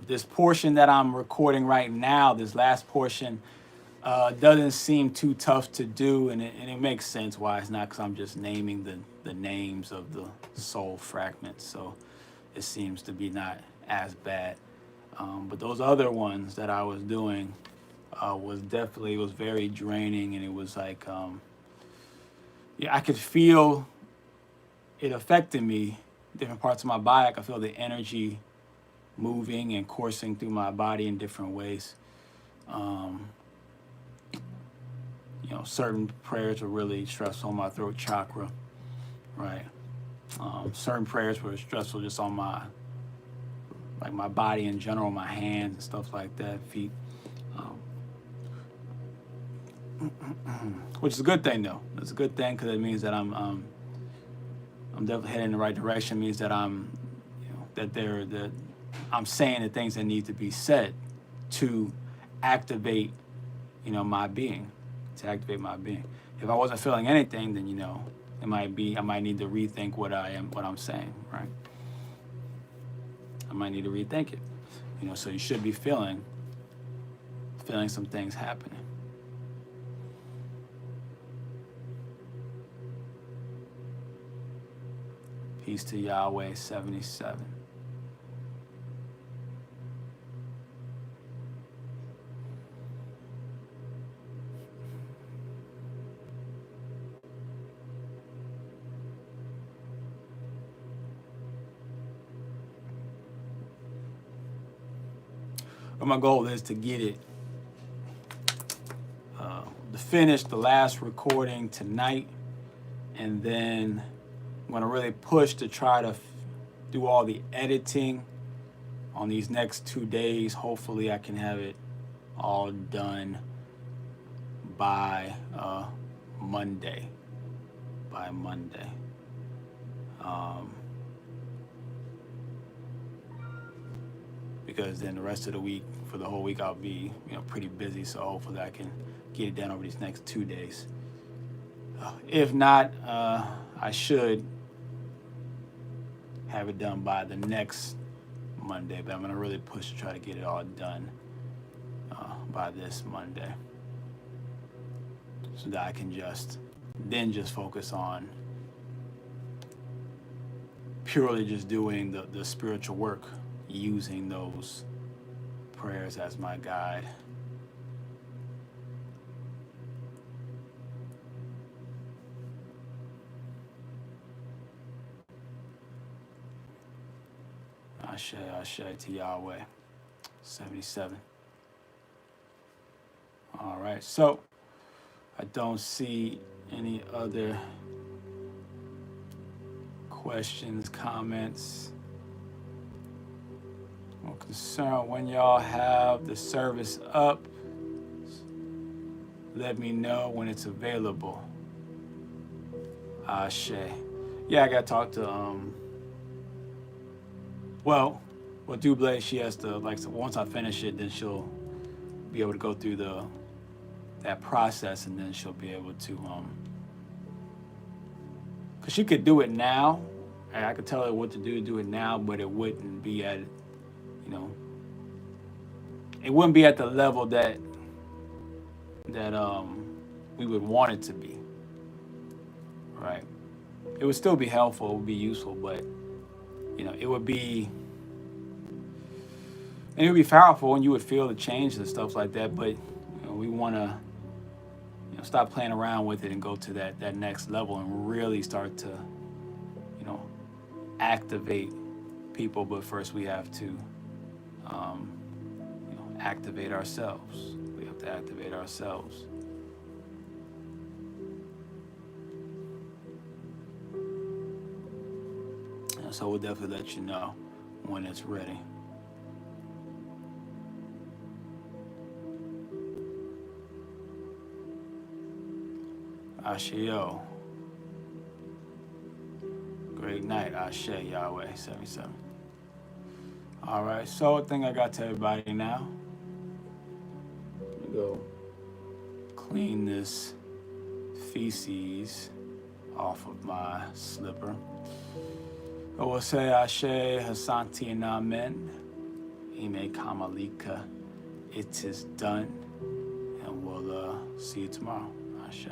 This portion that I'm recording right now, this last portion, doesn't seem too tough to do, and it makes sense why it's not, because I'm just naming the names of the soul fragments, so it seems to be not as bad. But those other ones that I was doing was very draining, and it was like, I could feel it affecting me, different parts of my body. I could feel the energy moving and coursing through my body in different ways. You know, certain prayers were really stressful on my throat chakra, right? Certain prayers were stressful just on my body in general, my hands and stuff like that, feet. Which is a good thing, though. It's a good thing because it means that I'm definitely heading in the right direction. It means that I'm saying the things that need to be said to activate, my being. To activate my being. If I wasn't feeling anything, then I might need to rethink what I'm saying, right? I might need to rethink it. So you should be feeling some things happening. Peace to Yahweh 77. But my goal is to get it, to finish the last recording tonight, and then I'm going to really push to try to do all the editing on these next 2 days. Hopefully I can have it all done by Monday. Because then the rest of the week, for the whole week, I'll be pretty busy. So hopefully I can get it done over these next 2 days. If not, I should have it done by the next Monday, but I'm going to really push to try to get it all done by this Monday, so that I can just focus on purely just doing the spiritual work, using those prayers as my guide. Ashe to Yahweh. 77. All right, so I don't see any other questions, comments. I'm concerned when y'all have the service up. Let me know when it's available. Ashe. Yeah, I got to talk to well, Duublé, she has to, like, so once I finish it, then she'll be able to go through that process, and then she'll be able to, because she could do it now, and I could tell her what to do it now, but it wouldn't be at, it wouldn't be at the level that we would want it to be, right? It would still be helpful, it would be useful, but it would be, and it would be powerful, and you would feel the change and stuff like that. But we want to, stop playing around with it and go to that next level and really start to, activate people. But first, we have to, activate ourselves. We have to activate ourselves. So we'll definitely let you know when it's ready. Asheo. Great night, Ashe, Yahweh, 77. All right, so I think I got to everybody now. Let me go clean this feces off of my slipper. I will say Ashe, Hasanti, and Amen. Ime Kamalika. It is done. And we'll see you tomorrow. Ashe.